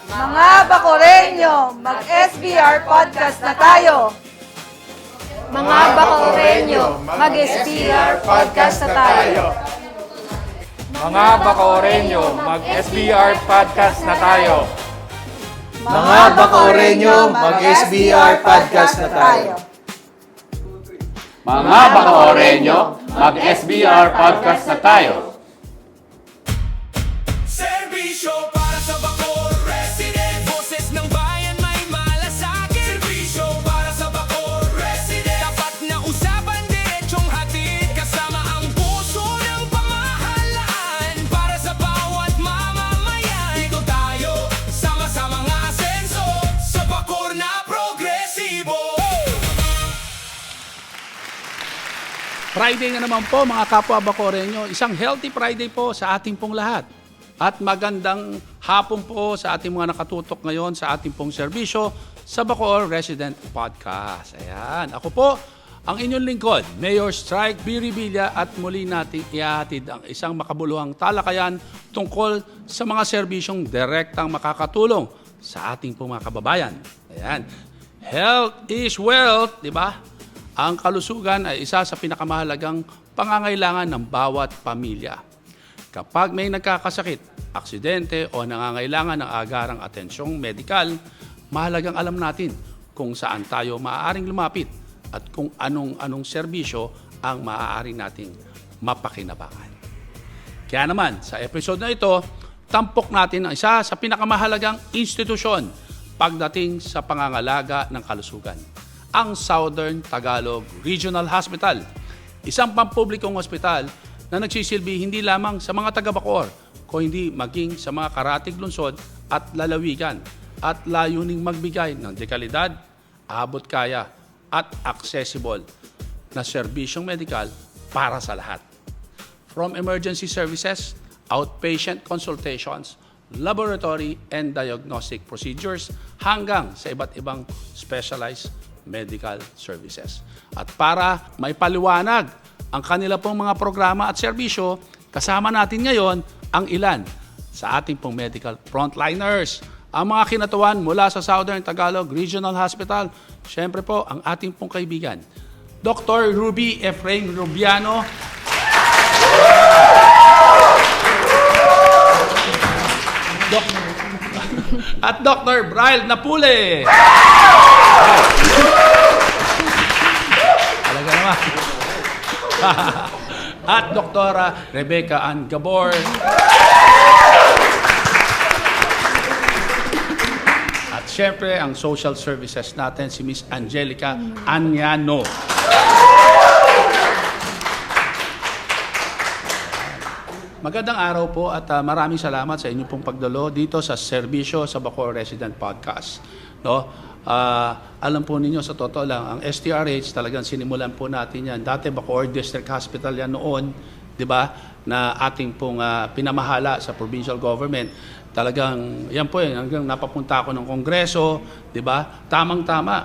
Mga Bacoreño, mag-SBR podcast na tayo! Mga Bacoreño, mag-SBR podcast na tayo. Mga Bacoreño, mag-SBR podcast na tayo. Mga Bacoreño, mag-SBR podcast na tayo. Mga Bacoreño, mag-SBR podcast na tayo. Serbisyo para sa Bacoor resident. Boses ng bayan may malasakit. Serbisyo para sa Bacoor resident. Tapat na usapan, diretsong hatid. Kasama ang puso ng pamahalaan. Para sa bawat mamamayan. Dito tayo, sama-sama ng asenso. Sa Bacoor na progresibo. Friday na naman po mga kapwa Bacoreño. Isang healthy Friday po sa ating pong lahat. At magandang hapon po sa ating mga nakatutok ngayon sa ating pong serbisyo sa Bacoor Resident Podcast. Ayan, ako po ang inyong lingkod, Mayor Strike Biribilla, at muli nating ihahatid ang isang makabuluhang talakayan tungkol sa mga serbisyong direktang makakatulong sa ating pong mga kababayan. Ayan, health is wealth, di ba? Ang kalusugan ay isa sa pinakamahalagang pangangailangan ng bawat pamilya. Kapag may nagkakasakit, aksidente o nangangailangan ng agarang atensyong medikal, mahalagang alam natin kung saan tayo maaaring lumapit at kung anong serbisyo ang maaari nating mapakinabangan. Kaya naman, sa episode na ito, tampok natin ang isa sa pinakamahalagang institusyon pagdating sa pangangalaga ng kalusugan, ang Southern Tagalog Regional Hospital, isang pampublikong ospital na nagsisilbi hindi lamang sa mga taga-Bacoor, kundi maging sa mga karatig lungsod at lalawigan at layuning magbigay ng dekalidad, abot kaya at accessible na serbisyong medikal para sa lahat. From emergency services, outpatient consultations, laboratory and diagnostic procedures hanggang sa iba't ibang specialized medical services. At para may paliwanag ang kanila pong mga programa at serbisyo, kasama natin ngayon ang ilan sa ating pong medical frontliners. Ang mga kinatuan mula sa Southern Tagalog Regional Hospital, syempre po ang ating pong kaibigan, Dr. Ruby Efrain Rubiano, at Dr. Braille Napule. Talaga naman. At Dr. Rebecca Ann Gabor. At syempre, ang social services natin, si Miss Angelica Anyano. Magandang araw po at maraming salamat sa inyong pong pagdalo dito sa serbisyo sa Bacoor Resident Podcast. No? Alam po ninyo, sa totoo lang, ang STRH talagang sinimulan po natin yan. Dati Bacoor District Hospital yan noon, di ba, na ating pong pinamahala sa provincial government. Talagang, yan po yun, hanggang napapunta ako ng Kongreso, di ba, tamang-tama,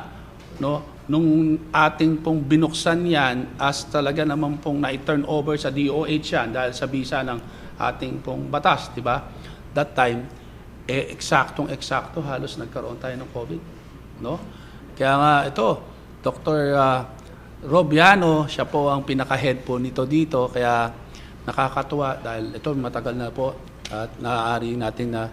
no? Nung ating pong binuksan yan, as talaga naman pong na-turn over sa DOH yan dahil sa bisa ng ating pong batas, di ba? That time, eksaktong-eksakto, halos nagkaroon tayo ng COVID. No? Kaya nga ito, Dr. Rubiano, siya po ang pinaka-head po nito dito, kaya nakakatuwa dahil ito matagal na po at naaari natin na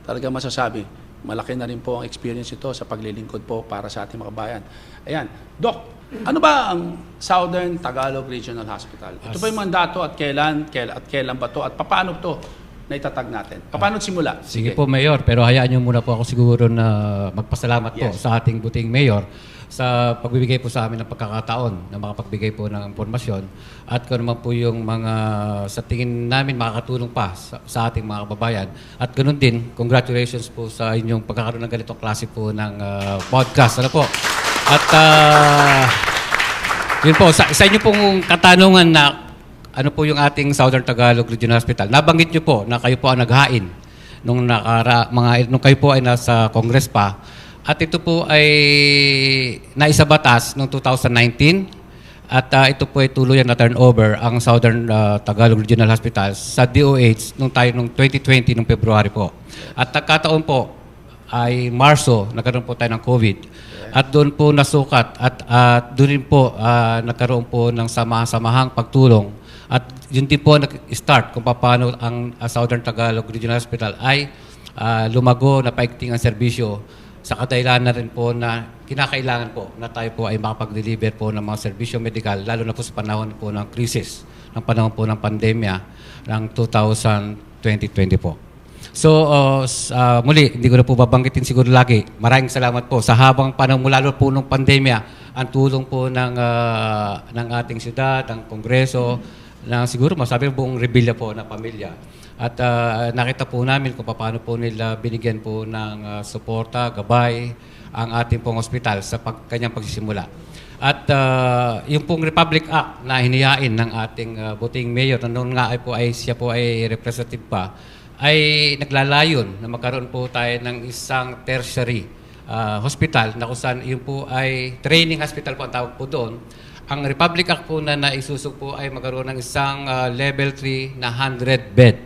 talaga masasabi, malaki na rin po ang experience ito sa paglilingkod po para sa ating mga kabayan. Ayan, Doc, ano ba ang Southern Tagalog Regional Hospital? Ito ba yung mandato at kailan ba to at paano to na itatag natin? Paano simula? Sige po, Mayor. Pero hayaan niyo muna po ako siguro na magpasalamat po sa ating buting Mayor sa pagbibigay po sa amin ng pagkakataon na makapagbigay po ng impormasyon at kung naman po yung mga sa tingin namin makakatulong pa sa ating mga kababayan. At ganoon din, congratulations po sa inyong pagkakaroon ng ganitong klase po ng podcast. Ano po? At yun po, sa inyo pong katanungan na ano po yung ating Southern Tagalog Regional Hospital. Nabanggit niyo po na kayo po ang naghain nung kayo po ay nasa Congress pa. At ito po ay naisabatas noong 2019 at ito po ay tuluyan na turnover ang Southern Tagalog Regional Hospital sa DOH noong 2020 noong February po. At nagkataon po ay Marso, nagkaroon po tayo ng COVID. At doon po nasukat at doon rin po nagkaroon po ng samahang pagtulong. At yun din po nag-start kung paano ang Southern Tagalog Regional Hospital ay lumago na paigting ang serbisyo sa kadahilanan rin po na kinakailangan po na tayo po ay makapag-deliver po ng mga serbisyo medikal, lalo na po sa panahon po ng krisis, ng panahon po ng pandemya ng 2020 po. So, muli, hindi ko na po babanggitin siguro lagi. Maraming salamat po sa habang panahon mula po ng pandemya, ang tulong po ng ating syudad, ng Kongreso, na siguro masabi buong Rebilla po na pamilya. At nakita po namin kung paano po nila binigyan po ng suporta, gabay, ang ating pong ospital sa kanyang pagsisimula. At yung pong Republic Act na hinihain ng ating buting mayor, na noon nga siya po ay representative pa, ay naglalayon na magkaroon po tayo ng isang tertiary hospital na kung saan yun po ay training hospital po ang tawag po doon. Ang Republic Act po na naisusog po ay magkaroon ng isang level 3 na 100 bed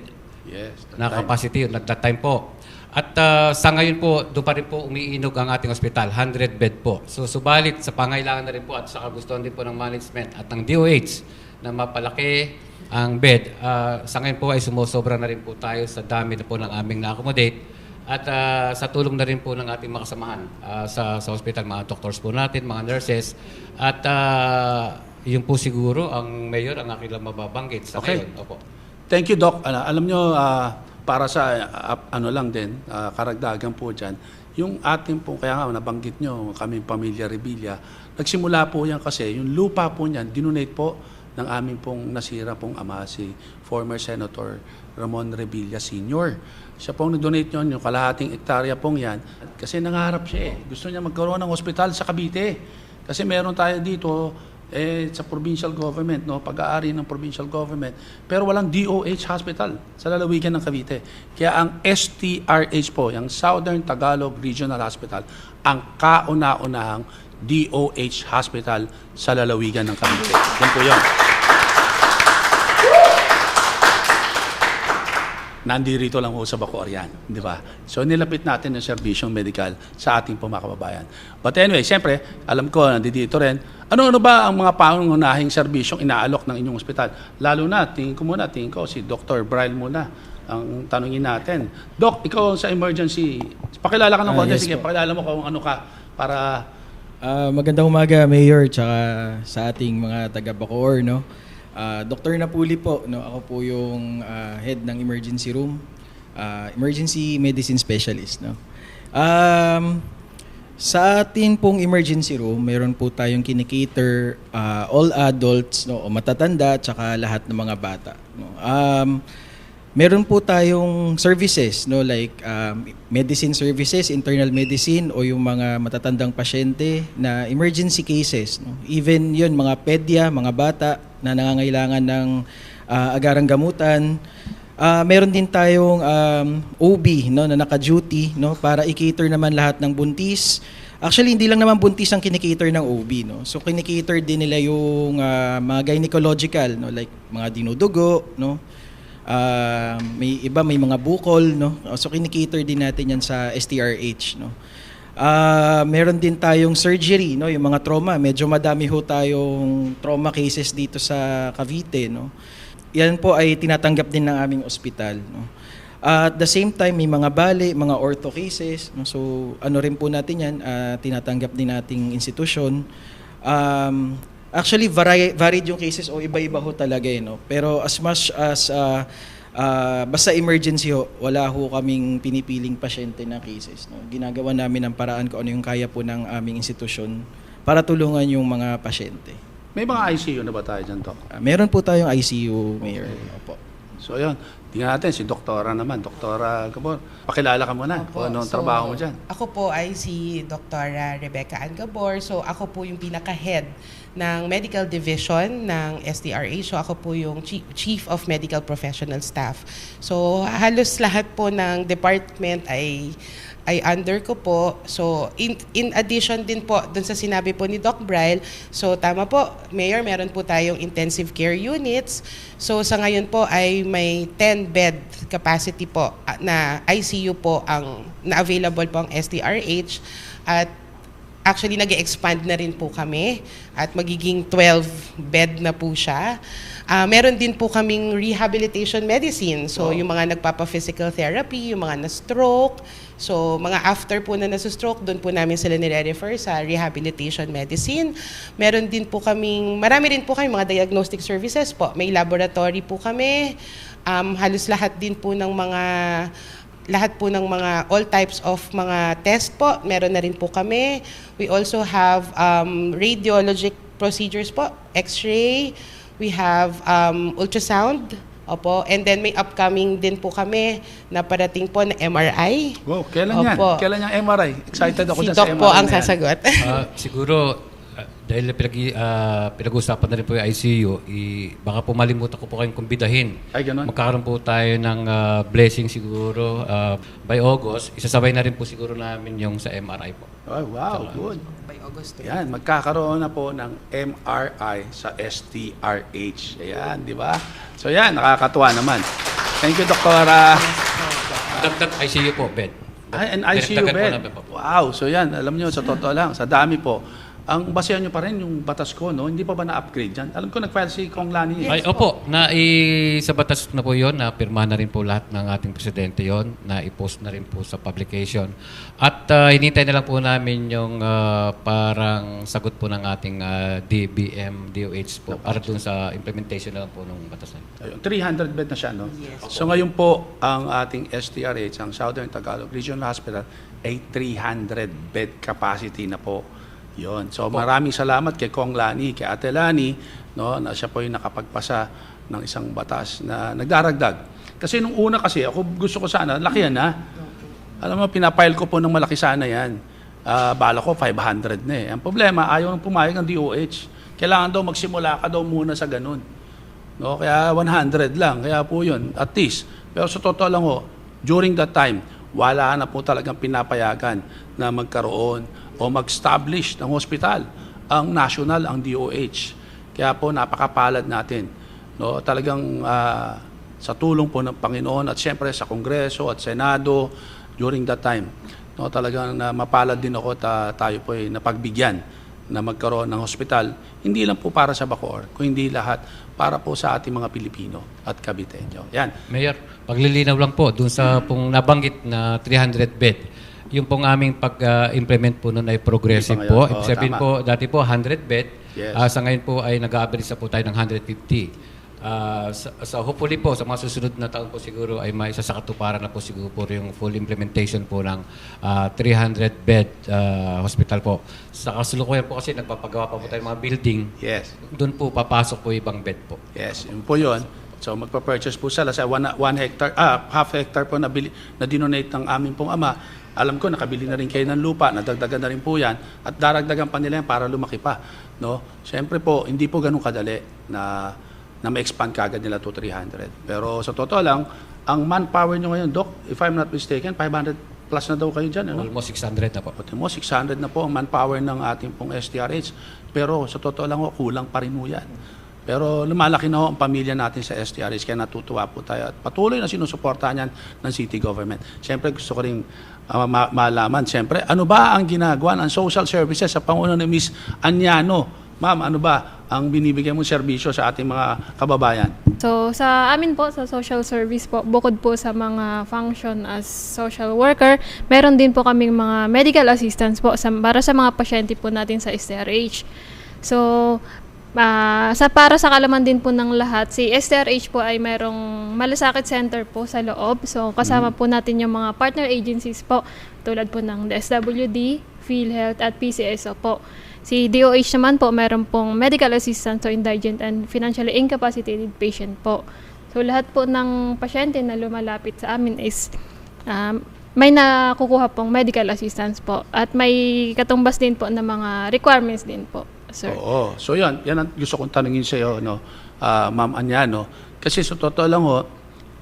na capacity yun, at that time po. At sa ngayon po, doon pa rin po umiinog ang ating ospital, 100 bed po. So, subalit sa pangailangan na rin po at sa kagustuhan din po ng management at ng DOH na mapalaki ang bed, sa ngayon po ay sumusobra na rin po tayo sa dami na po ng aming na-accommodate at sa tulong na rin po ng ating mga kasamahan sa hospital, mga doctors po natin, mga nurses. At yun po siguro ang mayor ang aking lang mababanggit sa ngayon. Opo. Thank you, Doc. Alam nyo, para sa lang din, karagdagan po dyan, yung ating po, kaya nga nabanggit nyo, kaming pamilya Rebilla, nagsimula po yan kasi yung lupa po niyan, dinonate po ng aming pong nasira pong ama, si former Senator Ramon Rebilla Sr. Siya pong nag-donate yun, yung kalahating hektarya pong yan, kasi nangarap siya eh. Gusto niya magkaroon ng ospital sa Cavite. Kasi meron tayo dito sa provincial government, no, pag-aari ng provincial government, pero walang DOH hospital sa lalawigan ng Cavite. Kaya ang STRH po, yung Southern Tagalog Regional Hospital, ang kauna-unahang DOH hospital sa lalawigan ng Cavite. Yan po yun. Nandirito lang ho sa Bacoor yan, di ba? So nilapit natin ang serbisyong medical sa ating mga kababayan. But anyway, siyempre, alam ko, nandito rin, ano ba ang mga pangunahing serbisyong inaalok ng inyong ospital? Lalo na, tingin ko si Dr. Braille muna ang tanungin natin. Doc, ikaw sa emergency, pakilala ka ng konti, Yes sige, po. pakilala mo kung ano ka para... Magandang umaga, Mayor, tsaka sa ating mga taga-Bacoor, no? Dr. Napuli po, no? Ako po yung head ng emergency room, emergency medicine specialist, no? Sa atin pong emergency room, meron po tayong kinikater all adults, no, o matatanda, tsaka lahat ng mga bata, no? Meron po tayong services, no, like medicine services, internal medicine, o yung mga matatandang pasyente na emergency cases, no? Even yun, mga pedya, mga bata na nangangailangan ng agarang gamutan. Meron din tayong OB, no, na naka-duty, no, para i-cater naman lahat ng buntis. Actually, hindi lang naman buntis ang kinikater ng OB, no. So kinikater din nila yung mga gynecological, no, like mga dinudugo, no. May iba, may mga bukol, no. So kinikater din natin yan sa STRH, no. Meron din tayong surgery, no, yung mga trauma. Medyo madami ho tayong trauma cases dito sa Cavite, no. Yan po ay tinatanggap din ng aming ospital, no. At the same time, may mga bali, mga ortho cases, no. So ano rin po natin yan, tinatanggap din nating institusyon. Actually, varied yung cases o iba-iba ho talaga, no. Pero as much as basta emergency ho, wala ho kaming pinipiling pasyente na cases, no. Ginagawa namin ang paraan kung ano yung kaya po ng aming institusyon para tulungan yung mga pasyente. May mga ICU na ba tayo dyan, Doc? Meron po tayong ICU, Mayor. Opo. So yun, tingnan natin si Doktora naman. Doktora Gabor, pakilala ka muna kung anong trabaho mo dyan. Ako po ay si Dr. Rebecca Ann Gabor. So ako po yung pinaka-head ng medical division ng STRH. So ako po yung Chief of Medical Professional Staff. So halos lahat po ng department ay under ko po. So in addition din po dun sa sinabi po ni Doc Braille, so tama po, Mayor, meron po tayong intensive care units. So sa ngayon po ay may 10 bed capacity po na ICU po ang na-available po ang STRH at actually nag-expand na rin po kami at magiging 12 bed na po siya. Meron din po kaming rehabilitation medicine. So yung mga nagpapa-physical therapy, yung mga na-stroke, so mga after po na nasa-stroke, doon po namin sila nire-refer sa rehabilitation medicine. Meron din po kaming, marami rin po kami mga diagnostic services po. May laboratory po kami. Halos lahat din po ng mga all types of mga test po, meron na rin po kami. We also have radiologic procedures po, x-ray, we have ultrasound, opo, and then may upcoming din po kami na parating po na MRI. Wow, kailan yan? Opo. Kailan yung MRI? Excited ako Si dyan sa Doc MRI po ang na yan. sasagot. Siguro, dahil pinag-usapan na rin po yung ICU, baka po malimutan ko po kayong kumbidahin. Ay, ganun? Magkakaroon po tayo ng blessing siguro by August. Isasabay na rin po siguro namin yung sa MRI po. Oh, wow, good. By August 2. Yan, magkakaroon na po ng MRI sa STRH. Ayan, di ba? So yan, nakakatuwa naman. Thank you, Dr. Dagdag ICU po, bed. Ay, an ICU Dinagdagan po bed. namin po. Wow, so yan, alam nyo, sa totoo lang, sa dami po. Ang basehan nyo pa rin yung batas ko, no? Hindi pa ba na-upgrade dyan? Alam ko, nag-file si Kong Lani. Ay, opo, sa batas na po yun, na pirma na rin po lahat ng ating presidente yon, na i-post na rin po sa publication. At hinintay na lang po namin yung parang sagot po ng ating DBM, DOH po, para dun sa implementation na lang po ng batas na yun. Ayun, 300 bed na siya, no? So ngayon po, ang ating STRH, ang Southern Tagalog Regional Hospital, ay 300 bed capacity na po. Yon. So maraming salamat kay Kong Lani, kay Ate Lani, no, na siya po yung nakapagpasa ng isang batas na nagdaragdag. Kasi nung una kasi, ako gusto ko sana, laki yan ha. Alam mo, pinapile ko po ng malaki sana yan. Bala ko, 500 na eh. Ang problema, ayaw nang pumayag ng DOH. Kailangan daw magsimula ka daw muna sa ganun. No, kaya 100 lang, kaya po yun, at least. Pero sa totoo lang ho, during that time, wala na po talagang pinapayagan na magkaroon o mag-establish ng hospital ang national, ang DOH. Kaya po napakapalad natin. No? Talagang sa tulong po ng Panginoon at siyempre sa Kongreso at Senado during that time. No? Talagang mapalad din ako at tayo po ay napagbigyan na magkaroon ng hospital. Hindi lang po para sa Bacoor, kundi lahat para po sa ating mga Pilipino at Caviteño. Yan. Mayor, paglilinaw lang po, dun sa pong nabanggit na 300 bed, yung pong aming pag-implement po nun ay progressive Hindi pa po. ngayon. Ibig sabihin Tama. po, dati po 100 bed. Yes. Sa ngayon po ay nag-average na po tayo ng 150. Sa hopefully po, sa mga susunod na taon po siguro ay may isa sa katuparan na po siguro po yung full implementation po ng 300 bed hospital po. Sa kasulukuyan po kasi nagpapagawa pa po tayo ng mga building. Yes. Doon po papasok po ibang bed po. Yes, yun po yun. So magpa-purchase po sila sa 1 hectare, half hectare po na dinonate ng aming pong ama. Alam ko, nakabili na rin kayo ng lupa, nadagdagan na rin po yan, at daragdagan pa nila yan para lumaki pa. No? Siyempre po, hindi po ganun kadali na ma-expand kagad nila to 300. Pero sa totoo lang, ang manpower nyo ngayon, Doc, if I'm not mistaken, 500 plus na daw kayo dyan. Ano? Almost 600 na po. Pati mo, 600 na po ang manpower ng ating pong STRH. Pero sa totoo lang, kulang pa rin mo yan. Pero lumalaki na ho ang pamilya natin sa STRH, kaya natutuwa po tayo. At patuloy na sinusuportahan yan ng city government. Siyempre, gusto ko rin malaman, siyempre, ano ba ang ginagawa ng social services sa pangunan ni Ms. Anyano? Ma'am, ano ba ang binibigay mong serbisyo sa ating mga kababayan? So, sa amin po, sa social service po, bukod po sa mga function as social worker, meron din po kaming mga medical assistance po para sa mga pasyente po natin sa STRH. So, para sa kalaman din po ng lahat, si STRH po ay mayroong malasakit center po sa loob. So, kasama po natin yung mga partner agencies po, tulad po ng DSWD, PhilHealth at PCSO po. Si DOH naman po, mayroon pong medical assistance to indigent and financially incapacitated patient po. So, lahat po ng pasyente na lumalapit sa amin is may nakukuha pong medical assistance po. At may katumbas din po ng mga requirements din po, sir. Oo. So yan ang gusto kong tanungin sa iyo, no, Ma'am Anyano. Kasi sa totoo lang ho,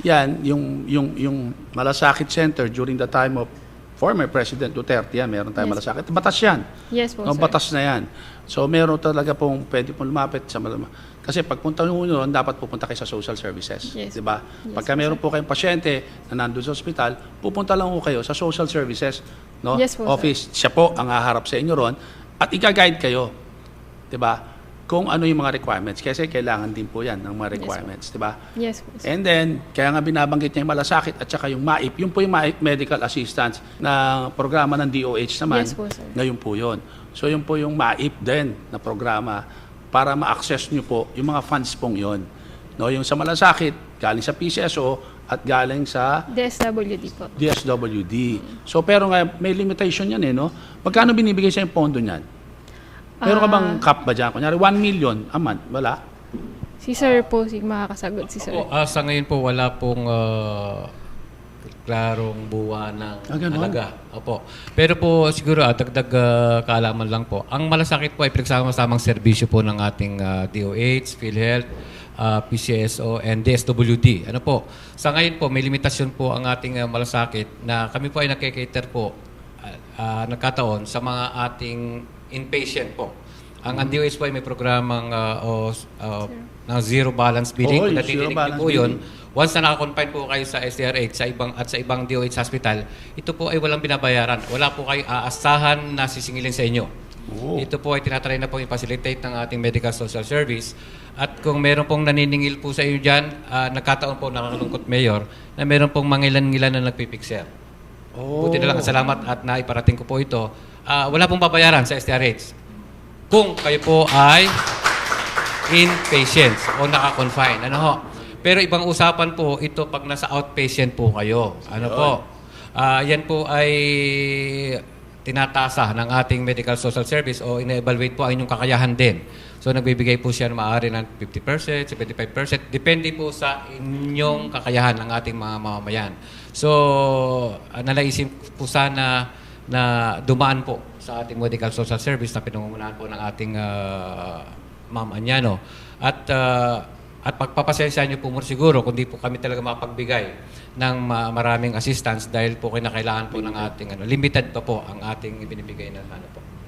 yan, yung malasakit center during the time of former President Duterte, yan, meron tayong malasakit. Batas yan. Yes po, No, sir. batas na yan. So meron talaga pong pwede pong lumapit sa Kasi pagpunta nyo ron, dapat pupunta kayo sa social services. Yes. Di ba? Yes, Pagka po, meron sir. po kayong pasyente na nandun sa ospital, pupunta lang po kayo sa social services, no? Yes, po, sir. Office. Siya po ang haharap sa inyo ron at i-guide kayo. Di ba? Kung ano yung mga requirements. Kasi kailangan din po yan ng mga requirements. Di ba? Yes po, sir. And then, kaya nga binabanggit niya yung malasakit at saka yung MAIP. Yun po yung MAIP Medical Assistance na programa ng DOH naman. Yes po, sir. Ngayon po yun. So yun po yung MAIP din na programa para ma-access nyo po yung mga funds pong yun. No, yung sa malasakit, galing sa PCSO at galing sa DSWD po. DSWD. So pero nga, may limitation yan no? Magkano binibigay sa yung pondo niyan? Meron ka bang cap ba dyan? Kunyari, 1 million a month. Wala? Si sir po, makakasagot si sir. Opo, sa ngayon po, wala pong klarong buwan ng ganun? halaga. Opo. Pero po, siguro, dagdag kaalaman lang po. Ang malasakit po ay pinagsama-samang serbisyo po ng ating DOH, PhilHealth, PCSO, and DSWD. Ano po? Sa ngayon po, may limitasyon po ang ating malasakit na kami po ay nakikater po nagkataon sa mga ating inpatient po. Ang DOH po ay may programang ng zero balance billing. Oo, Kung yung zero natidinig niyo balance po yun, billing. once na nakakonfine po kayo sa SDRH sa ibang DOH hospital, ito po ay walang binabayaran. Wala po kayo aasahan na sisingilin sa inyo. Oo. Ito po ay tinatry na po i-facilitate ng ating medical social service. At kung meron pong naniningil po sa inyo dyan, nagkataon po, nakakalungkot Mayor, na meron pong mangilan-ngilan na nagpipikser. Buti na lang, salamat at naiparating ko po ito. Wala pong babayaran sa SDRH. Kung kayo po ay inpatients o naka-confine. Ano ho? Pero ibang usapan po ito pag nasa outpatient po kayo. Ano po? Yan po ay tinatasa ng ating medical social service o ina-evaluate po ang inyong kakayahan din. So nagbibigay po siya ng maaari ng 50%, 75%. Depende po sa inyong kakayahan ng ating mga mamamayan. So nalaisip po sana na dumaan po sa ating medical social service na pinangungunahan po ng ating Ma'am Anyano. At pagpapasensya niyo po siguro kung di po kami talaga mapagbigay ng maraming assistance dahil po kinakailangan po ng ating limited pa po ang ating ibinibigay na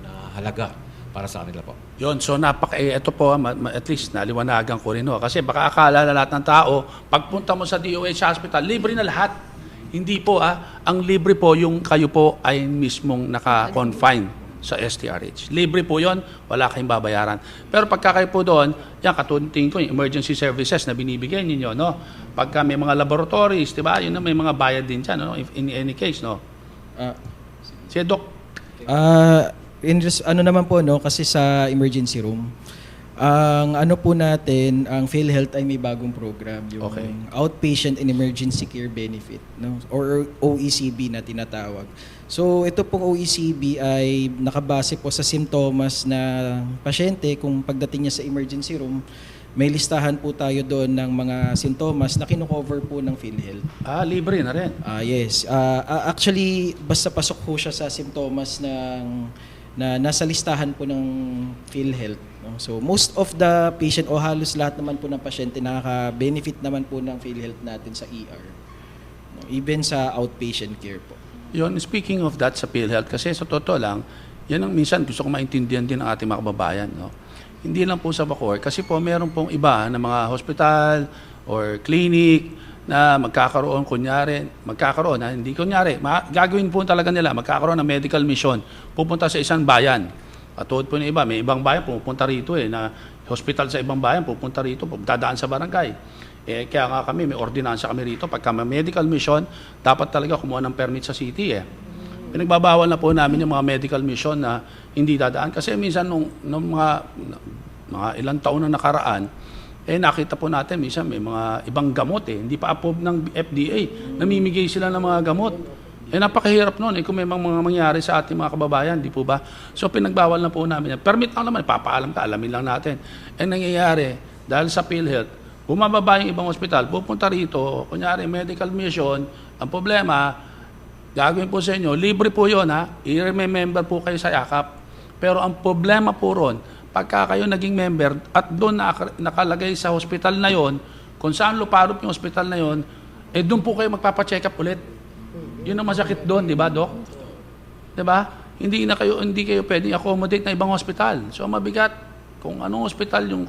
na halaga para sa kanila po. Yun, so ito po, at least naliwanagan ko rin. Kasi baka akala na lahat ng tao, pagpunta mo sa DOH hospital, libre na lahat. Hindi po ang libre po yung kayo po ay mismong naka-confine sa STRH. Libre po yon, wala kayong babayaran. Pero pagka kayo po doon, yan katunting ko, yung emergency services na binibigay ninyo, no? Pagka may mga laboratories, di ba? Yun na may mga bayad din dyan, no? If in any case, no? Si Doc. Ano naman po, no? Kasi sa emergency room, ang ano po natin, ang PhilHealth ay may bagong program, yung Outpatient and Emergency Care Benefit, no? Or OECB na tinatawag. So ito pong OECB ay nakabase po sa simptomas na pasyente. Kung pagdating niya sa emergency room, may listahan po tayo doon ng mga sintomas na kino-cover po ng PhilHealth. Libre na rin. Yes. Actually, basta pasok po siya sa simptomas na nasa listahan po ng PhilHealth. No? So most of the patient o halos lahat naman po ng pasyente nakaka-benefit naman po ng PhilHealth natin sa ER. No? Even sa outpatient care po. Yun, speaking of that sa PhilHealth, kasi sa totoo lang, yan ang minsan gusto ko maintindihan din ng ating mga kababayan. No? Hindi lang po sa Bacoor, kasi po meron pong iba na mga hospital or clinic na magkakaroon, hindi kunyari, gagawin po talaga nila, magkakaroon ng medical mission, pupunta sa isang bayan. Katulad po ng iba, may ibang bayan, pupunta rito na hospital sa ibang bayan, pupunta rito, dadaan sa barangay. Kaya nga kami, may ordinansa kami rito, pagka may medical mission, dapat talaga kumuha ng permit sa city. Pinagbabawal na po namin yung mga medical mission na hindi dadaan. Kasi minsan nung mga ilang taon na nakaraan, nakita po natin, minsan may mga ibang gamot hindi pa approve ng FDA. Namimigay sila ng mga gamot. Napakahirap nun kung may mga mangyari sa ating mga kababayan, di po ba? So pinagbawal na po namin yan. Permit lang naman, papaalam ka, alamin lang natin. Nangyayari, dahil sa PhilHealth, bumababa yung ibang ospital, pupunta rito, kunyari medical mission, ang problema, gagawin po sa inyo, libre po yun i-remember po kayo sa yakap. Pero ang problema po ron, pagka kayo naging member at doon nakalagay sa hospital na yon, kung saan luparop yung hospital na yon, doon po kayo magpapacheck up ulit. Yun ang masakit doon, di ba, Doc? Di ba? Hindi kayo pwedeng accommodate na ibang hospital. So mabigat. kung anong ospital yung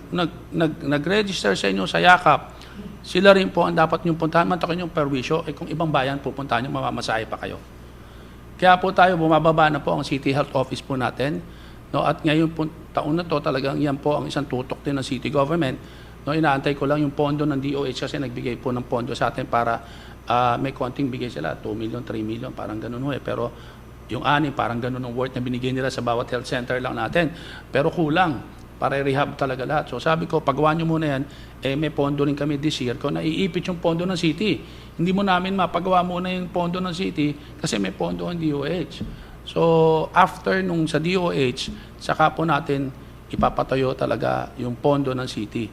nag-register sa inyo sa Yakap, sila rin po ang dapat niyong puntahan. Mantakin yung perwisyo, kung ibang bayan pupuntahan nyo, mamamasahe pa kayo. Kaya po tayo, bumababa na po ang City Health Office po natin. No, at ngayon po, taon na to, talagang yan po ang isang tutok din ng city government. No, inaantay ko lang yung pondo ng DOH kasi nagbigay po ng pondo sa atin para may konting bigay sila, 2 million, 3 million, parang ganun ho eh. Pero yung 6, parang ganun ang worth na binigay nila sa bawat health center lang natin. Pero kulang, para i-rehab talaga lahat. So sabi ko, pagawa nyo muna yan, may pondo rin kami this year. Kung naiipit yung pondo ng city, hindi mo namin mapagawa muna yung pondo ng city kasi may pondo ang DOH. So, after nung sa DOH, saka po natin ipapatayo talaga yung pondo ng city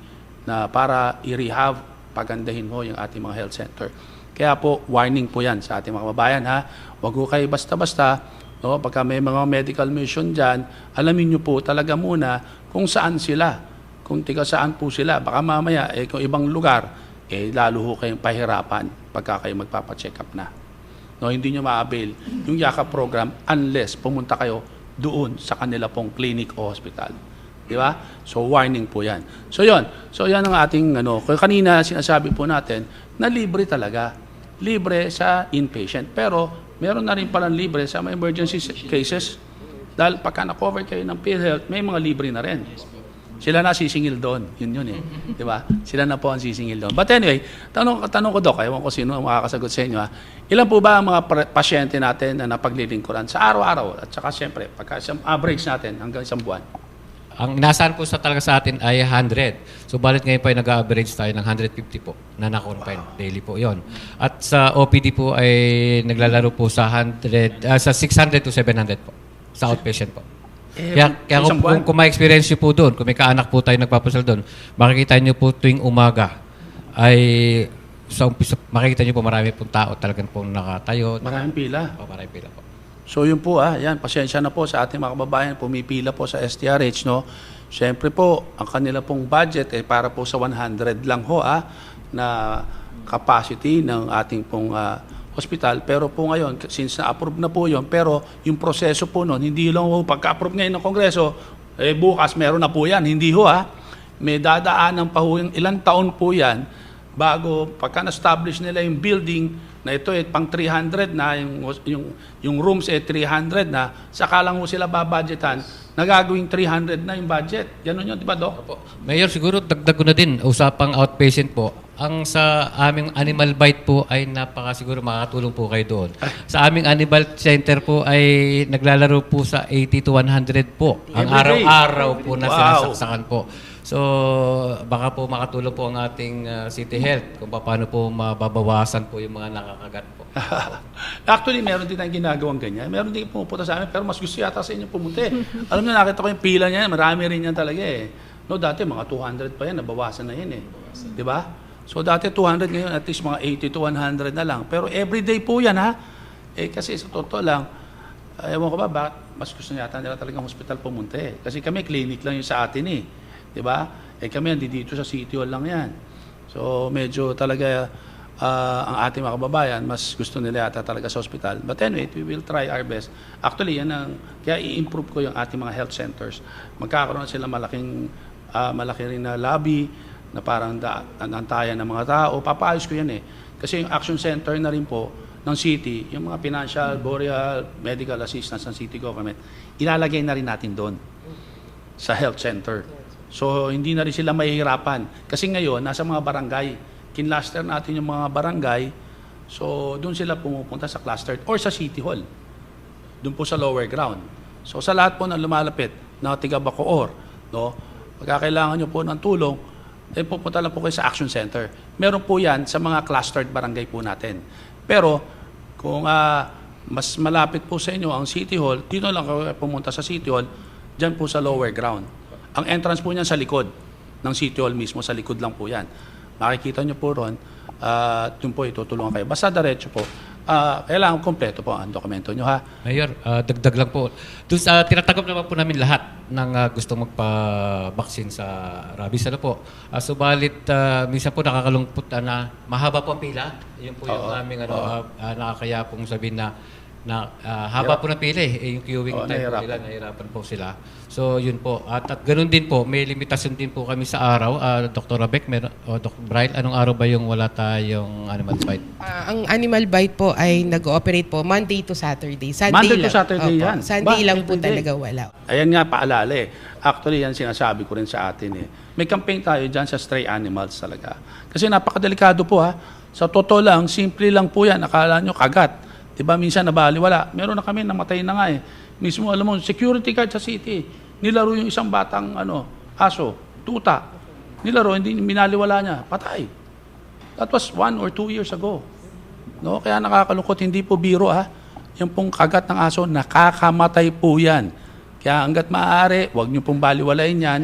na para i-rehab, pagandahin mo yung ating mga health center. Kaya po, warning po yan sa ating mga kababayan, ha? Huwag ko kayo basta-basta, no? Pagka may mga medical mission dyan, alamin nyo po talaga muna kung saan sila, kung tiga saan po sila. Baka mamaya, kung ibang lugar, lalo ho kayong pahirapan pagka kayo magpapacheck up na. No, hindi nyo ma-avail yung Yakap program unless pumunta kayo doon sa kanila pong clinic o hospital. Di ba? So, warning po yan. So, yon. So, yan ang ating, kanina sinasabi po natin na libre talaga. Libre sa inpatient. Pero, meron na rin palang libre sa mga emergency cases. Dahil pagka na-cover kayo ng PhilHealth, may mga libre na rin. Sila na sisingil doon. Yun eh. Di ba? Sila na po ang sisingil doon. But anyway, tanong ko, Doc, ewan ko sino ang makakasagot sa inyo. Ha? Ilan po ba ang mga pasyente natin na napaglilingkuran sa araw-araw? At saka siyempre, pagka average natin hanggang isang buwan. Ang inasahan po talaga sa atin ay 100. So, balit ngayon po ay nag-average tayo ng 150 po na na-confine. Daily po yon. At sa OPD po ay naglalaro po sa 600 to 700 po. Sa outpatient po. Kaya kung may experience nyo po doon, kung may kaanak po tayo nagpapasal doon, makikita nyo po tuwing umaga ay sa umpisa, makikita nyo po marami pong tao talagang pong nakatayo. Maraming pila. Maraming pila po. So yun po, yan, pasensya na po sa ating mga kababayan, pumipila po sa STRH, no? Siyempre po, ang kanila pong budget para po sa 100 lang ho, na capacity ng ating pong hospital. Pero po ngayon, since na-approve na po yun, pero yung proseso po nun, hindi lang ho, pagka-approve ngayon ng Kongreso, bukas meron na po yan. Hindi ho, may dadaanan pa ho, ilang taon po yan, bago pagka na-establish nila yung building na ito pang 300 na, yung rooms 300 na, saka lang ho sila babudgetan, nagagawing 300 na yung budget. Ganun yun, di ba, Doc? Mayor, siguro dagdag ko na din, usapang outpatient po. Ang sa aming animal bite po ay siguro makakatulong po kayo doon. Sa aming animal center po ay naglalaro po sa 80 to 100 po. Ang araw-araw po na sinasaksakan po. So, baka po makatulong po ang ating City Health kung paano po mababawasan po yung mga nakakagat po. Actually, meron din tayong ginagawang ganyan. Meron din pumupunta sa amin, pero mas gusto yata sa inyo pumunta. Alam niyo, nakita ko yung pila niya, marami rin yan talaga No, dati mga 200 pa yan, nabawasan na yan Di ba? So dati 200, ngayon at least mga 80 to 100 na lang. Pero everyday po yan kasi sa totoo lang, ewan ko ba, mas gusto yata nila talagang hospital pumunta Kasi kami clinic lang yung sa atin Di ba? Kami dito sa City Hall lang yan. So medyo talaga ang ating mga kababayan, mas gusto nila yata talaga sa hospital. But anyway, we will try our best. Actually, kaya i-improve ko yung ating mga health centers. Magkakaroon sila malaki rin na lobby, na parang antayan ng mga tao. Papaayos ko yan Kasi yung action center na rin po ng city, yung mga financial, boreal, medical assistance ng city government, ilalagay na rin natin doon sa health center. So, hindi na rin sila mahihirapan. Kasi ngayon, nasa mga barangay, kinluster natin yung mga barangay, so doon sila pumupunta sa cluster or sa City Hall. Doon po sa lower ground. So, sa lahat po na lumalapit na tiga Bacoor, pagkakailangan nyo po ng tulong, pupunta lang po kayo sa Action Center. Meron po yan sa mga clustered barangay po natin. Pero, kung mas malapit po sa inyo ang City Hall, dito lang kayo pumunta sa City Hall, dyan po sa lower ground. Ang entrance po niyan sa likod ng City Hall mismo, sa likod lang po yan. Makikita nyo po ron, yun po itutulungan kayo. Basta diretso po. Kailangan kompleto po ang dokumento nyo, Mayor, dagdag lang po. Doon sa tinatanggap naman po namin lahat ng gustong magpa-vaccine sa rabies. Subalit, minsan po nakakalungkot na mahaba po ang pila. Yun po yung aming nakakaya pong sabihin na na haba po na pila yung queuing Oo, time po nahihirapan. nila, nahihirapan po sila. So yun po. At ganun din po, may limitasyon din po kami sa araw. Dr. Rebecca, Dr. Brian, anong araw ba yung wala tayong animal bite? Ang animal bite po ay nag-ooperate po Monday to Saturday. Sunday Monday to lang. Saturday Opo. yan. Sunday Ba, lang po everyday? talaga wala. Ayan nga, paalala eh. Actually, yan sinasabi ko rin sa atin eh. May campaign tayo dyan sa stray animals talaga. Kasi napakadelikado po ha. Sa totoo lang, simple lang po yan. Akala nyo kagat. Diba, minsan nabaliwala. Meron na kami, namatay na nga eh. Mismo, alam mo, security guard sa city. Nilaro yung isang batang aso, tuta. Nilaro, hindi minaliwala niya. Patay. That was 1 or 2 years ago. No? Kaya nakakalungkot, hindi po biro ha. Yung pong kagat ng aso, nakakamatay po yan. Kaya hanggat maaari, huwag niyo pong baliwalain yan.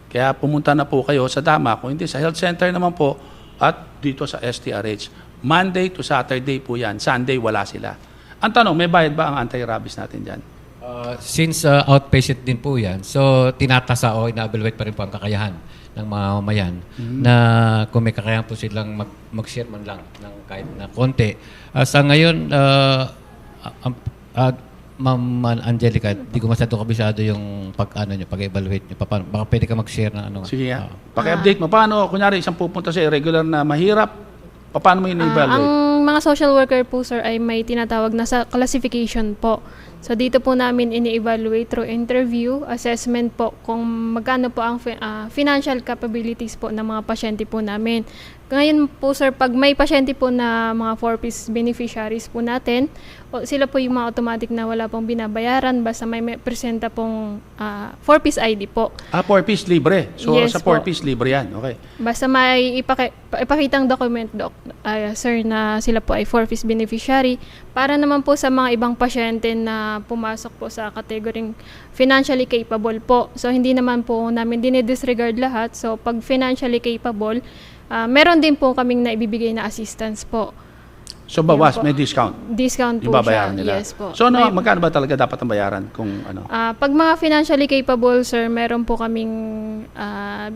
Kaya pumunta na po kayo sa DAMA. Kung hindi, sa health center naman po at dito sa STRH. Monday to Saturday po yan. Sunday, wala sila. Ang tanong, may bayad ba ang anti-rabies natin dyan? Since outpatient din po yan, so tinatasa o ina-evaluate pa rin po ang kakayahan ng mga mamayan na kung may kakayahan po silang mag-share man lang ng kahit na konti. Sa ngayon, Ma'am Angelica, di ko masyado kabisado yung pag-evaluate nyo. Baka pwede ka mag-share ng ano. Sige nga. Paki-update mo. Paano, kunyari, isang pupunta sa irregular na mahirap, paano mo in-evaluate? Ang mga social worker po, sir, ay may tinatawag na sa classification po. So, dito po namin ini-evaluate through interview, assessment po, kung magkano po ang financial capabilities po ng mga pasyente po namin. Ngayon po, sir, pag may pasyente po na mga 4-piece beneficiaries po natin, sila po yung mga automatic na wala pong binabayaran, basta may presenta pong 4-piece ID po. 4-piece libre. So, Yes sa po. 4-piece libre yan. Okay. Basta may ipakitang document, sir, na sila po ay 4-piece beneficiary. Para naman po sa mga ibang pasyente na pumasok po sa kategoring financially capable po. So, hindi naman po namin dinidisregard lahat. So, pag financially capable, meron din po kaming naibibigay na assistance po. So, bawas, Yan po. may discount. Discount po Yung babayaran siya. nila. Yes po. So, magkano ba talaga dapat ang bayaran kung ano? Pag mga financially capable, sir, meron po kaming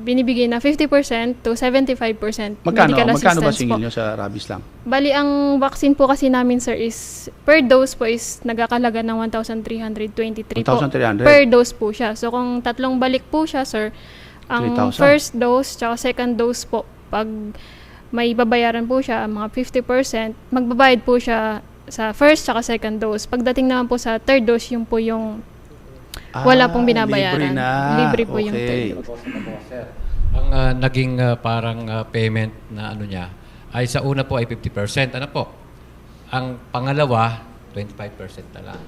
binibigay na 50% to 75% medical Magkano ba assistance singil po. nyo sa rabies lang? Bali, ang vaccine po kasi namin, sir, is per dose po is nagkakalaga ng 1,323 po. 1,300? Per dose po siya. So, kung tatlong balik po siya, sir, ang 3,000. first dose tsaka second dose po, pag may babayaran po siya, mga 50%, magbabayad po siya sa first tsaka second dose. Pagdating naman po sa third dose, yung po yung wala pong binabayaran. Libre na. Libre po yung Okay. third dose. Ang naging parang payment na ano niya ay sa una po ay 50%. Ano po? Ang pangalawa, 25% na lang.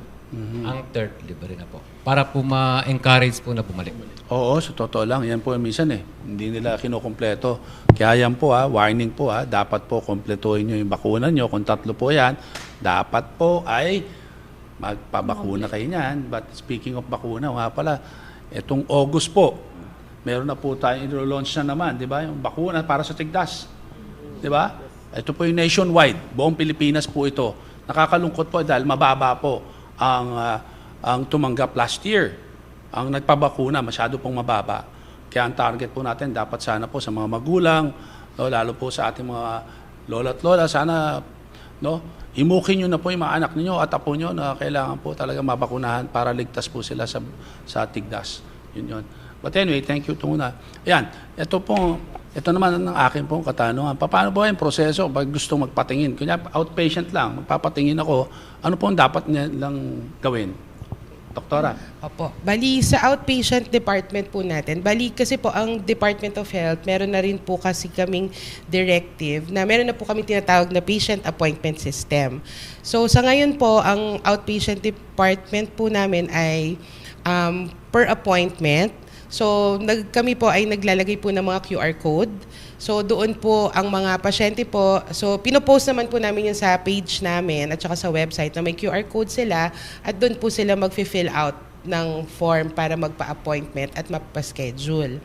Ang third, libre na po. Para po ma-encourage po na bumalik. Oo, sa totoo lang. Yan po minsan eh. Hindi nila kinukumpleto. Kaya yan po warning po dapat po kumpletuhin nyo yung bakuna nyo. Kung 3 po yan, dapat po ay magpabakuna kayo niyan. But speaking of bakuna, nga pala, itong August po, meron na po tayong i-launch na naman, di ba? Yung bakuna para sa tigdas. Di ba? Ito po yung nationwide. Buong Pilipinas po ito. Nakakalungkot po dahil mababa po ang tumanggap last year. Ang nagpabakuna, masyado pong mababa. Kaya ang target po natin, dapat sana po sa mga magulang, lalo po sa ating mga lola at lola, sana imukin nyo na po yung mga anak ninyo at apo nyo na kailangan po talaga mabakunahan para ligtas po sila sa tigdas. Yun. But anyway, thank you muna. Ayan, ito naman ang akin pong katanungan. Paano ba yung proseso pag gusto magpatingin? Kunya outpatient lang, magpapatingin ako, ano pong dapat nilang gawin? Doktora? Opo. Bali, sa outpatient department po natin, bali kasi po ang Department of Health, meron na rin po kasi kaming directive na meron na po kami tinatawag na patient appointment system. So, sa ngayon po, ang outpatient department po namin ay per appointment. So, kami po ay naglalagay po ng mga QR code. So, doon po ang mga pasyente po, so pinopost naman po namin yun sa page namin at saka sa website na may QR code sila at doon po sila mag-fill out ng form para magpa-appointment at magpa-schedule.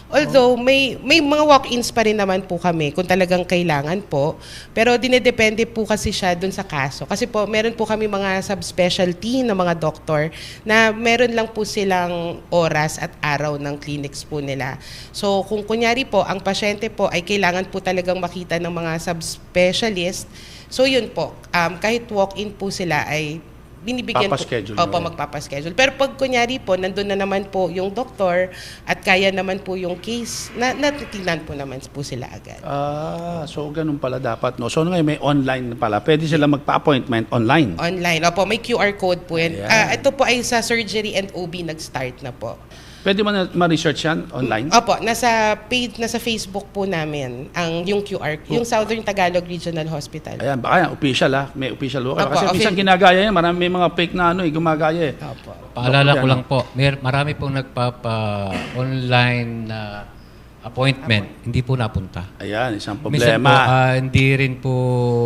Although may mga walk-ins pa rin naman po kami kung talagang kailangan po. Pero dinedepende po kasi siya dun sa kaso. Kasi po meron po kami mga subspecialty na mga doktor na meron lang po silang oras at araw ng clinics po nila. So kung kunyari po ang pasyente po ay kailangan po talagang makita ng mga subspecialist, so yun po, kahit walk-in po sila ay binibigyan Papaschedule po. Opo, nyo. magpapaschedule. Pero pag kunyari po, nandun na naman po yung doktor at kaya naman po yung case, natitignan po naman po sila agad. So ganun pala dapat, no? So ngayon may online pala. Pwede sila magpa-appointment online. Online. Opo, may QR code po yan. Ayan. Ito po ay sa surgery and OB nag-start na po. Pwede mo na ma-research yan online? Opo, nasa page, nasa Facebook po namin yung QR, yung Southern Tagalog Regional Hospital. Ayan, baka yan, official may official local. Opo, Kasi minsan ginagaya yan, may mga fake na gumagaya eh. Opo. Paalala ko lang po, marami pong nagpapa-online na appointment, hindi po napunta. Ayan, isang Minsan po, problema. hindi rin po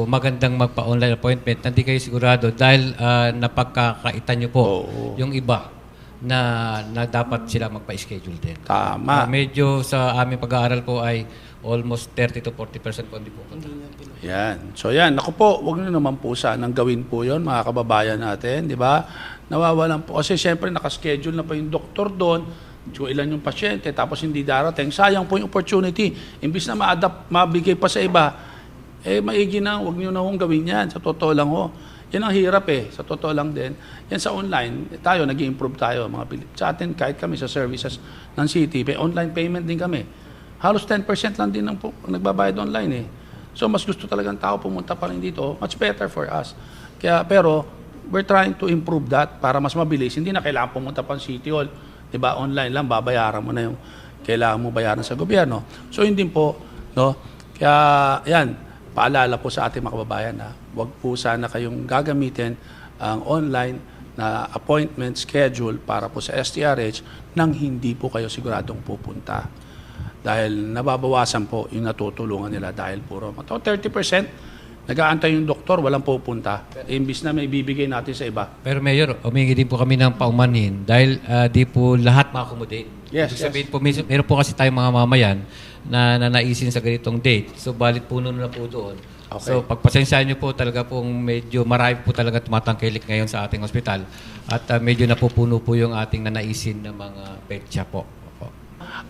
magandang magpa-online appointment. Hindi kayo sigurado dahil napagkakaitan nyo po Oo. yung iba na dapat sila magpa-schedule din. Tama. Medyo sa aming pag-aaral po ay almost 30 to 40% po hindi po punta. Yan. So yan, ako po, wag niyo naman po sanang gawin po yon, mga kababayan natin, di ba? Nawawalan po. Kasi siyempre nakaschedule na pa yung doktor doon, kung ilan yung pasyente, tapos hindi darating. Sayang po yung opportunity. Imbis na mabigay pa sa iba, maigi na, wag niyo na hong gawin yan. Sa totoo lang ho. Yan ang hirap sa totoo lang din. Yan sa online, tayo, nag-i-improve tayo, mga Pilip. Sa atin, kahit kami sa services ng city, online payment din kami. Halos 10% lang din ang nagbabayad online So, mas gusto talagang tao pumunta pa rin dito. Much better for us. Pero, we're trying to improve that para mas mabilis. Hindi na kailangan pumunta pa ng City Hall. Diba? Online lang, babayaran mo na yung kailangan mo bayaran sa gobyerno. So, hindi po, no? Kaya, yan, paalala po sa ating mga kababayan na huwag po sana kayong gagamitin ang online na appointment schedule para po sa STRH nang hindi po kayo siguradong pupunta. Dahil nababawasan po yung natutulungan nila dahil puro 30% nag-aantay yung doktor, walang pupunta. Imbis na may bibigay natin sa iba. Pero Mayor, humingi din po kami ng paumanhin dahil di po lahat ma-accommodate. Yes, Ibig sabihin po, meron po kasi tayong mga mamayan na naisin sa ganitong date. So, balit puno na po doon. Okay. So, pagpasensyahan nyo po talaga pong medyo marami po talaga tumatangkilik ngayon sa ating ospital. At medyo napupuno po yung ating nanaisin na mga petsa po. Opo.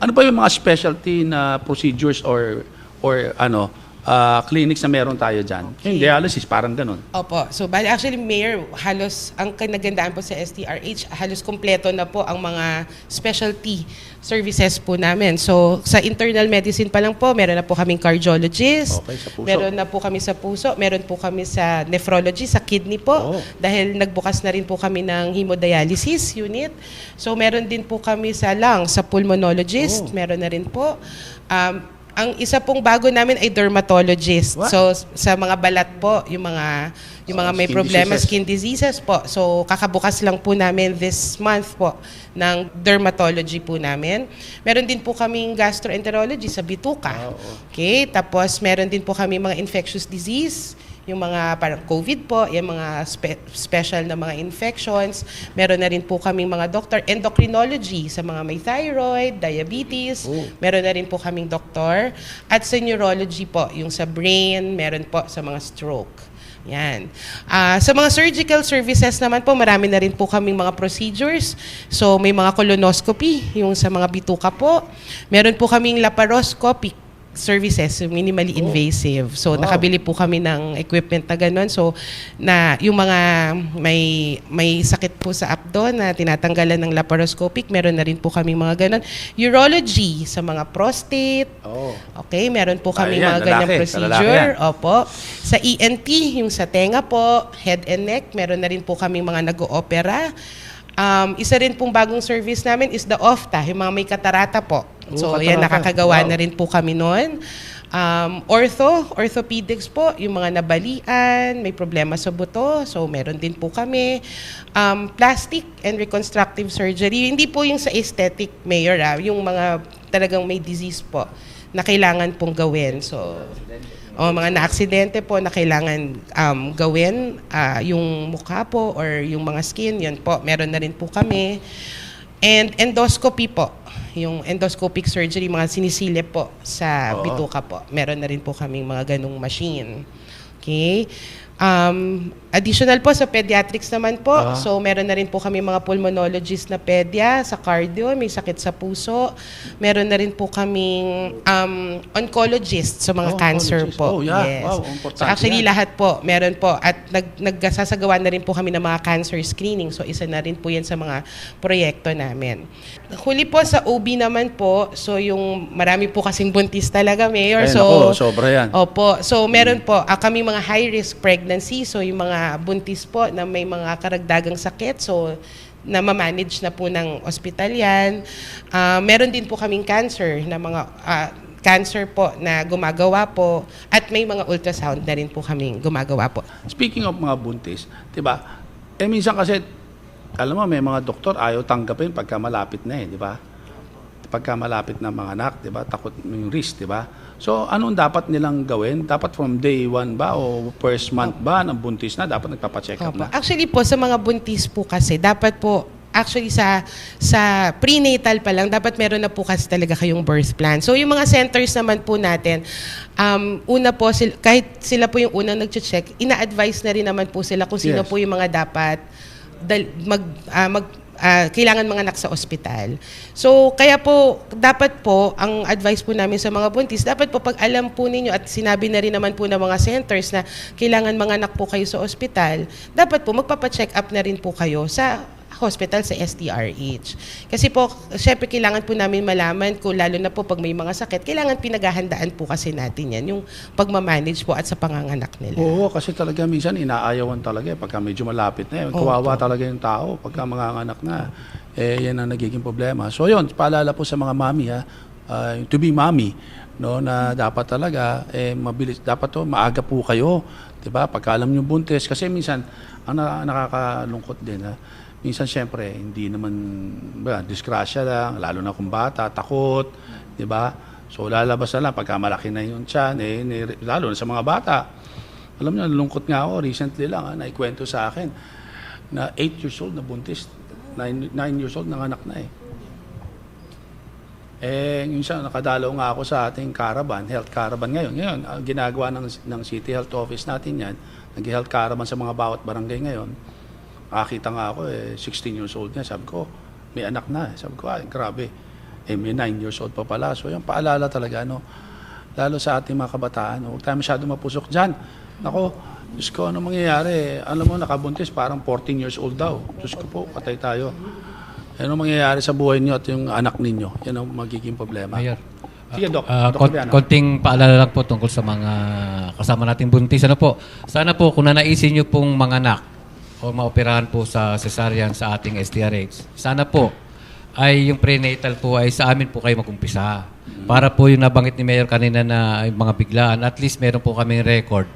Ano ba yung mga specialty na procedures or clinics na meron tayo dyan? Yung dialysis, parang ganun. Opo. So, bali, actually, Mayor, halos, ang kinagandaan po sa STRH, halos kompleto na po ang mga specialty services po namin. So, sa internal medicine pa lang po, meron na po kaming cardiologist, Okay, sa puso. meron na po kami sa puso, meron po kami sa nephrology, sa kidney po, dahil nagbukas na rin po kami ng hemodialysis unit. So, meron din po kami sa lungs, sa pulmonologist, meron na rin po. Ang isa pong bago namin ay dermatologist. What? So sa mga balat po, yung mga may skin problema, diseases. skin diseases po. So kakabukas lang po namin this month po ng dermatology po namin. Meron din po kaming gastroenterology sa Bituka. Okay, tapos meron din po kami mga infectious disease, yung mga parang COVID po, yung mga special na mga infections. Meron na rin po kaming mga doctor, endocrinology sa mga may thyroid, diabetes. Meron na rin po kaming doktor. At sa neurology po, yung sa brain, meron po sa mga stroke. Yan. Sa mga surgical services naman po, marami na rin po kaming mga procedures. So may mga colonoscopy, yung sa mga bituka po. Meron po kaming laparoscopy services, minimally invasive. So, nakabili po kami ng equipment na gano'n. So, yung mga may sakit po sa abdo na tinatanggalan ng laparoscopic, meron na rin po kami mga gano'n. Urology, sa mga prostate. Okay, meron po kami Ayan, mga ganyang lalaki, sa procedure. lalaki Opo. Sa ENT, yung sa tenga po, head and neck, meron na rin po kami mga nag-oopera. Isa rin pong bagong service namin is the OFTA, yung mga may katarata po. So, yan, nakakagawa na rin po kami noon. Orthopedics po, yung mga nabalian, may problema sa buto, so meron din po kami. Plastic and reconstructive surgery, hindi po yung sa aesthetic, Mayor, yung mga talagang may disease po na kailangan pong gawin. So, mga na-aksidente po na kailangan gawin, yung mukha po or yung mga skin, yun po, meron na rin po kami. And endoscopy po. yung endoscopic surgery, mga sinisilip po sa Oo. bituka po. Meron na rin po kaming mga ganung machine. Okay? Additional po sa pediatrics naman po. So meron na rin po kami mga pulmonologist na pedya sa cardio, may sakit sa puso. Meron na rin po kaming oncologist sa mga cancer oncologist. po. Oh, yeah. Yes. Wow, So importante actually yan. lahat po, meron po. At nagsasagawa na rin po kami ng mga cancer screening. So isa na rin po yan sa mga proyekto namin. Huli po sa OB naman po, so yung marami po kasing buntis talaga, Mayor. Ay, So, naku, sobra yan. Opo. So, meron po kami mga high-risk pregnancy. So, yung mga buntis po na may mga karagdagang sakit. So, na ma-manage na po ng ospital yan. Meron din po kaming cancer na mga cancer po na gumagawa po. At may mga ultrasound na rin po kaming gumagawa po. Speaking of mga buntis, 'di ba? Minsan kasi alam mo may mga doktor ayaw tanggapin pagka malapit na 'di ba? Pagka malapit na mga anak, 'di ba? Takot yung risk, 'di ba? So, anong dapat nilang gawin? Dapat from day 1 ba o first month ba ng buntis na dapat nagpapa-check up Opo. na? Actually po, sa mga buntis po kasi, dapat po, actually sa prenatal pa lang, dapat meron na po kasi talaga kayong birth plan. So yung mga centers naman po natin, una po, kahit sila po yung unang nag-check, ina-advise na rin naman po sila kung sino Yes. po yung mga dapat kailangan mga anak sa ospital. So, kaya po, dapat po, ang advice po namin sa mga buntis, dapat po pag alam po ninyo at sinabi na rin naman po ng mga centers na kailangan mga anak po kayo sa ospital, dapat po magpapacheck up na rin po kayo sa hospital sa STRH. Kasi po, syempre kailangan po namin malaman kung lalo na po pag may mga sakit, kailangan pinaghahandaan po kasi natin yan, yung pagmamanage po at sa panganganak nila. Oo, kasi talaga minsan inaayawan talaga pagka medyo malapit na. Kawawa talaga yung tao pagka mga anak na. Yan ang nagiging problema. So yun, paalala po sa mga mami to be mommy, no, na dapat talaga mabilis, dapat to maaga po kayo, 'di ba? Pagka alam niyo buntis kasi minsan ang nakakalungkot din minsan syempre hindi naman disgrasya lang, lalo na kung bata, takot, 'di ba? So lalabas na lang pagka malaki na yung tiyan, lalo na sa mga bata. Alam niyo, nalungkot nga ako recently lang, naikwento sa akin na 8 years old na buntis, 9 years old nanganak na minsan nakadalaw nga ako sa ating caravan, health caravan ngayon. Ngayon, ginagawa ng City Health Office natin yan, nag-health caravan sa mga bawat barangay ngayon. Nakakita nga ako, 16 years old niya. Sabi ko, may anak na. Sabi ko, grabe. May 9 years old pa pala. So, yung paalala talaga, lalo sa ating mga kabataan, huwag tayo masyado mapusok dyan. Ako, Diyos ko, ano mangyayari? Alam mo, nakabuntis, parang 14 years old daw. Diyos ko po, patay tayo. Ano mangyayari sa buhay niyo at yung anak ninyo? Yan ang magiging problema. Mayor. Sige, Doc. Dr. Biano. Konting paalala lang po tungkol sa mga kasama nating buntis. Ano po? Sana po kung nanaisin niyo pong mga anak o maoperahan po sa cesarean sa ating STRH, sana po ay yung prenatal po ay sa amin po kayo mag-umpisa. Para po yung nabanggit ni Mayor kanina na yung mga biglaan, at least meron po kaming record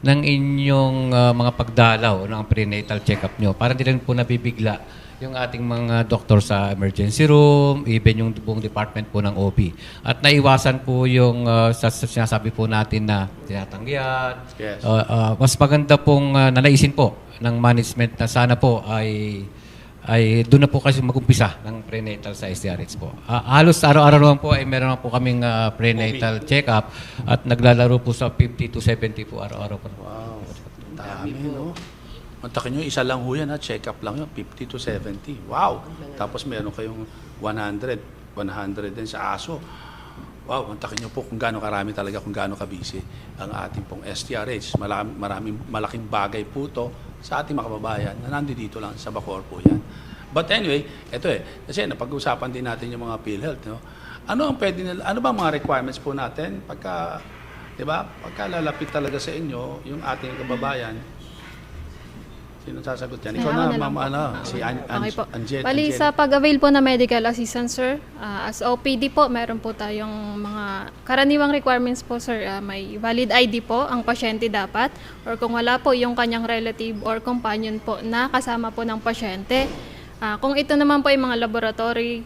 ng inyong mga pagdalaw ng prenatal check-up nyo. Para hindi rin po nabibigla yung ating mga doktor sa emergency room, even yung buong department po ng OP. At naiwasan po yung sa sinasabi po natin na tinatanggihan. Yes. Mas maganda pong nanaisin po ng management na sana po ay doon na po kasi mag-umpisa ng prenatal sa STRH po. Halos araw-araw naman po ay meron na po kaming prenatal check-up at naglalaro po sa 50 to 70 po araw-araw po. Wow, dami, no? Mantakin nyo, isa lang ho yan, check-up lang yun, 50 to 70. Wow! Tapos meron kayong 100 din sa aso. Wow, mantakin nyo po kung gaano karami talaga, kung gaano kabisi ang ating pong STRH. Maraming malaking bagay po to sa ating mga kababayan na nandito lang sa Bacoor po yan. But anyway, ito kasi napag-usapan din natin yung mga PhilHealth, no? Ano ba mga requirements po natin pagka, 'di ba? Pagka lalapit talaga sa inyo yung ating kababayan, sino sasagot yan? Ikaw Ako na, na lang ma'am, si Okay po. Angel. Bali, sa pag-avail po na medical assistance, sir, as OPD po, meron po tayong mga karaniwang requirements po, sir. May valid ID po ang pasyente dapat, or kung wala po yung kanyang relative or companion po na kasama po ng pasyente. Kung ito naman po yung mga laboratory,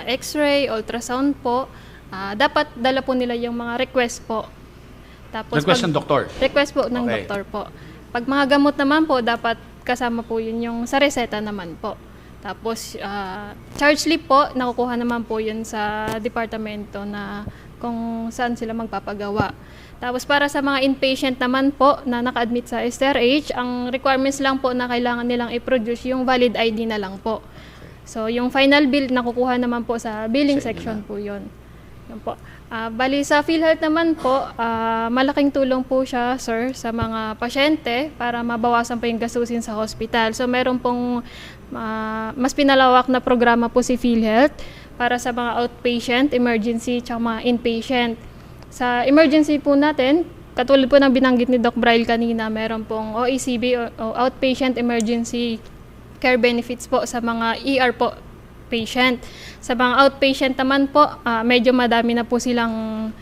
x-ray, ultrasound po, dapat dala po nila yung mga request po. Tapos Request ng doktor? Request po ng doktor po. Pag mga gamot naman po, dapat kasama po yun yung sa reseta naman po. Tapos, charge slip po, nakukuha naman po yun sa departamento na kung saan sila magpapagawa. Tapos para sa mga inpatient naman po na naka-admit sa STRH, ang requirements lang po na kailangan nilang i-produce yung valid ID na lang po. So yung final bill, nakukuha naman po sa billing section po yun. Yun po. Bali sa PhilHealth naman po, malaking tulong po siya, sir, sa mga pasyente para mabawasan po yung gastusin sa hospital. So meron pong mas pinalawak na programa po si PhilHealth para sa mga outpatient, emergency, tsaka mga inpatient. Sa emergency po natin, katulad po ng binanggit ni Doc Braille kanina, meron pong OECB o Outpatient Emergency Care Benefits po sa mga ER po patient. Sa mga outpatient naman po, medyo madami na po silang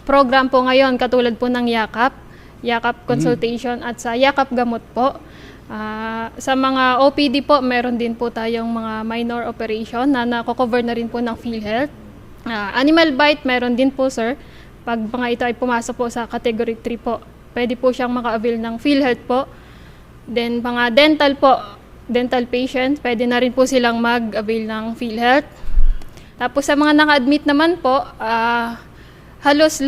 program po ngayon, katulad po ng Yakap Consultation at sa Yakap Gamot po. Sa mga OPD po, meron din po tayong mga minor operation na nako-cover na rin po ng PhilHealth. Animal bite, meron din po, sir. Pag mga ito ay pumasok po sa category 3 po, pwede po siyang maka-avail ng PhilHealth po. Then, mga dental po, dental patients, pwede na rin po silang mag-avail ng PhilHealth. Tapos sa mga naka-admit naman po, halos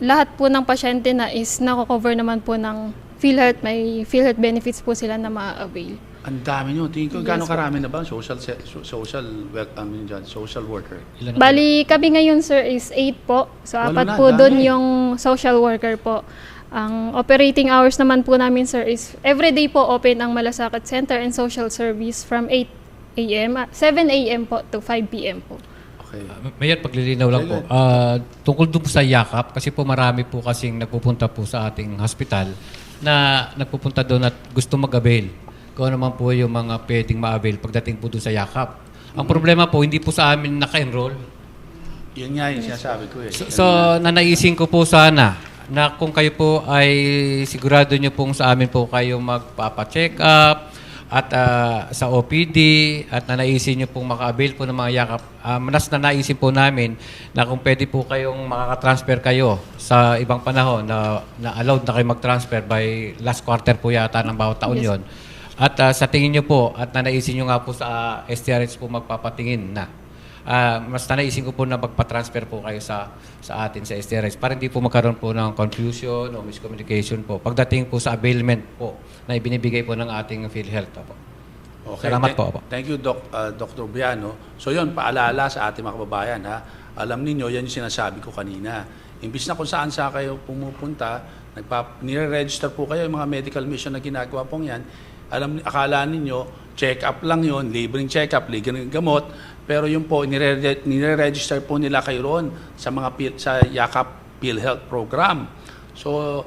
lahat po ng pasyente na is nako-cover naman po ng PhilHealth. May PhilHealth benefits po sila na ma-avail. Ang dami nyo. Tingin ko, gano'ng Yes, karami na ba social worker? Ilan na Bali, kami ngayon, sir, is 8 po. So, Walo 4 na, po dami. doon yung social worker po. Ang operating hours naman po namin, sir, is everyday po open ang Malasakit Center and Social Service from 8 a.m., 7 a.m. po to 5 p.m. po. Okay. Mayor, paglilinaw lang po. Tungkol doon po sa Yakap, kasi po marami po kasing nagpupunta po sa ating hospital na nagpupunta doon at gusto mag-avail. Kung ano naman po yung mga pwedeng ma-avail pagdating po doon sa Yakap. Ang problema po, hindi po sa amin naka-enroll. Yun nga yung sinasabi ko eh. So nanaisin ko po sana na kung kayo po ay sigurado nyo pong sa amin po kayo magpapa-check up at sa OPD at nanaisin nyo pong maka-avail po ng mga Yakap. Mas nanaisin po namin na kung pwede po kayong makaka-transfer kayo sa ibang panahon na allowed na kayo mag-transfer by last quarter po yata ng bawat taon Yes. yon. At sa tingin nyo po at nanaisin nyo nga po sa STRH po magpapatingin na mas nanaisin ko po na magpa-transfer po kayo sa atin sa STRH para hindi po magkaroon po ng confusion o miscommunication po pagdating po sa availment po na ibinibigay po ng ating PhilHealth po. Okay. Salamat po. Thank you, Dr. Biano. So yun, paalala sa ating mga kababayan. Alam niyo yan yung sinasabi ko kanina. Imbis na kung saan kayo pumupunta, nire-register po kayo yung mga medical mission na ginagawa pong yan. Akala ninyo, check-up lang yun, libreng check-up, libreng gamot, pero yun po, nire-register po nila kayo roon sa Yakap PhilHealth program. So,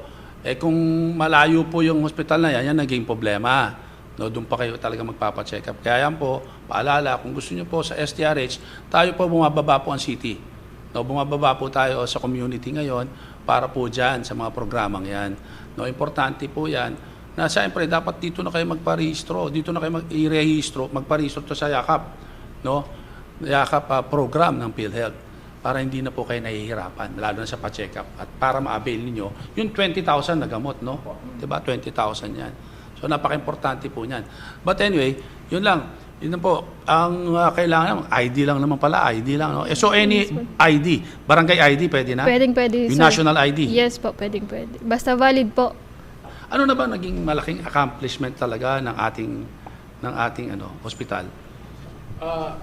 kung malayo po yung hospital na yan naging problema. No, doon pa kayo talaga magpapa-check up. Kaya yan po, paalala, kung gusto niyo po sa STRH, tayo po bumababa po ang city. No, bumababa po tayo sa community ngayon para po dyan sa mga programang yan. No, importante po yan na siyempre dapat dito na kayo magparehistro, dito na kayo mag-i-rehistro, magparehistro to sa Yakap, no? Yakap program ng PhilHealth para hindi na po kayo nahihirapan, lalo na sa pa-check up at para ma-avail niyo yung 20,000 na gamot, no? 'Di ba? 20,000 yan. So napaka-importante po niyan. But anyway, yun lang. Yun po, ang kailangan, ID lang naman pala, ID lang. No? So any ID, barangay ID pwede na? Pwede, Yung sir. national ID? Yes po, pwede. Basta valid po. Ano na ba naging malaking accomplishment talaga ng ating hospital?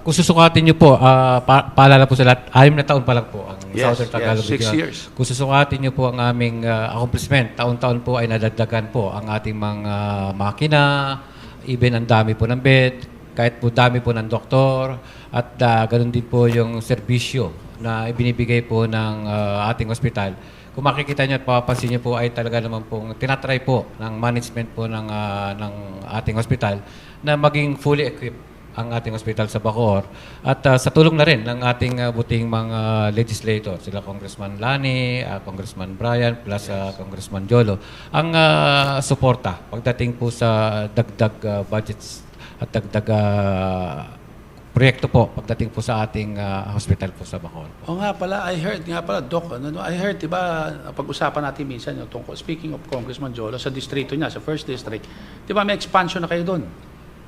Kung susukatin nyo po, paalala po sa lahat, 6 na taon pa lang po ang Yes, Southern Tagalog. yes, 6 years. Kung susukatin nyo po ang aming accomplishment, taon-taon po ay nadagdagan po ang ating mga makina, even ang dami po ng bed, kahit po dami po ng doktor, at ganun din po yung serbisyo na ibinibigay po ng ating hospital. Kung makikita nyo at papapansin nyo po ay talaga naman pong tinatry po ng management po ng ating hospital na maging fully equipped ang ating hospital sa Bacoor. At sa tulong na rin ng ating buting mga legislator, sila Congressman Lani, Congressman Brian, plus Congressman Jolo, ang suporta pagdating po sa dagdag budgets at dagdag proyekto po pagdating po sa ating hospital po sa Bacoor. O nga pala, I heard nga pala, Doc, I heard, di ba, pag-usapan natin minsan, speaking of Congressman Jolo, sa distrito niya, sa 1st District, di ba may expansion na kayo doon?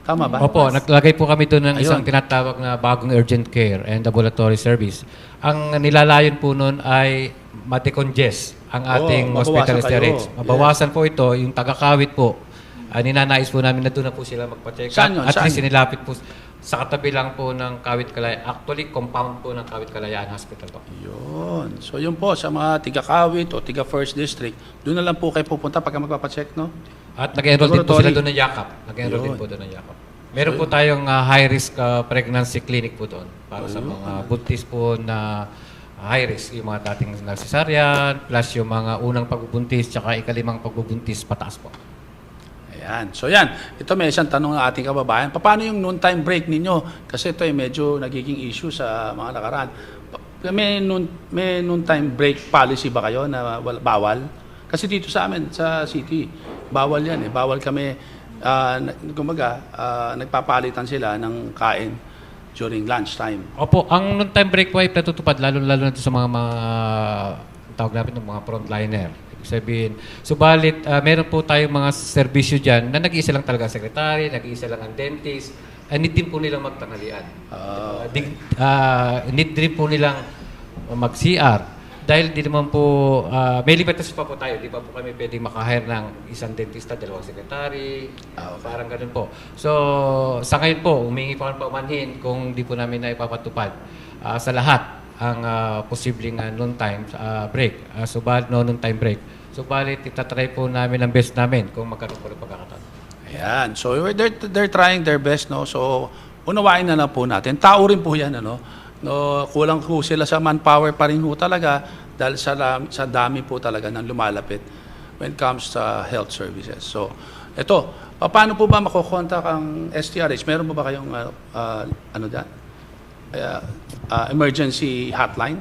Tama ba? Opo, naglagay po kami doon ng isang Ayun. tinatawag na bagong urgent care and ambulatory service. Ang nilalayon po noon ay mati-congest ang ating mabawasan hospital kayo. storage. Mabawasan po ito, yung taga-Kawit po. Ninanais po namin na doon na po sila magpa-check up. Saan yun? At Saan? least sinilapit po sa katabi lang po ng Kawit Kalayaan. Actually, compound po ng Kawit Kalayaan Hospital po. Yun. So yun po, sa mga tiga-Kawit o tiga-First District, doon na lang po kayo pupunta pagka magpapacheck, no? At nag-enroll din po Laboratory. sila doon ng yakap. Nag-enroll din Yun. po doon ng yakap. Meron po tayong high-risk pregnancy clinic po doon para sa mga buntis po na high risk, yung mga dating nagsisaryan, plus yung mga unang pagbubuntis, tsaka ikalimang pagbubuntis pataas po. Ayan. So yan, ito may isang tanong ng ating kababayan. Paano yung noon-time break ninyo? Kasi ito ay medyo nagiging issue sa mga nakaraan. May noon-time break policy ba kayo na bawal? Kasi dito sa amin, sa city, bawal yan eh. Bawal kami, nagpapalitan sila ng kain during lunchtime. Opo, ang noon-time break po ay natutupad, lalo-lalo na sa mga tawag namin ng mga frontliner. Ibig sabihin, subalit, meron po tayong mga serbisyo dyan na nag-iisa lang talaga ang secretary, nag-iisa lang ang dentist, need din po nilang magtanghalian. Need din po nilang mag-CR. Dahil di naman po, may limitasyon pa po tayo. Di pa po kami pwedeng makahire ng isang dentista, dalawang sekretary, parang ganun po. So, sa ngayon po, humingi pa kami paumanhin kung di po namin na ipapatupad sa lahat ang posibleng noon-time break. Noon-time break. Subalit, itatry po namin ang best namin kung magkaroon po ng pagkakataon. Ayan. So, they're trying their best, no? So, unawain na lang po natin. Tao rin po yan, ano? No, kulang po sila sa manpower pa rin po talaga dahil sa dami po talaga ng lumalapit when it comes sa health services. So, ito, paano po ba makokontak ang STRH? Meron po ba kayong emergency hotline?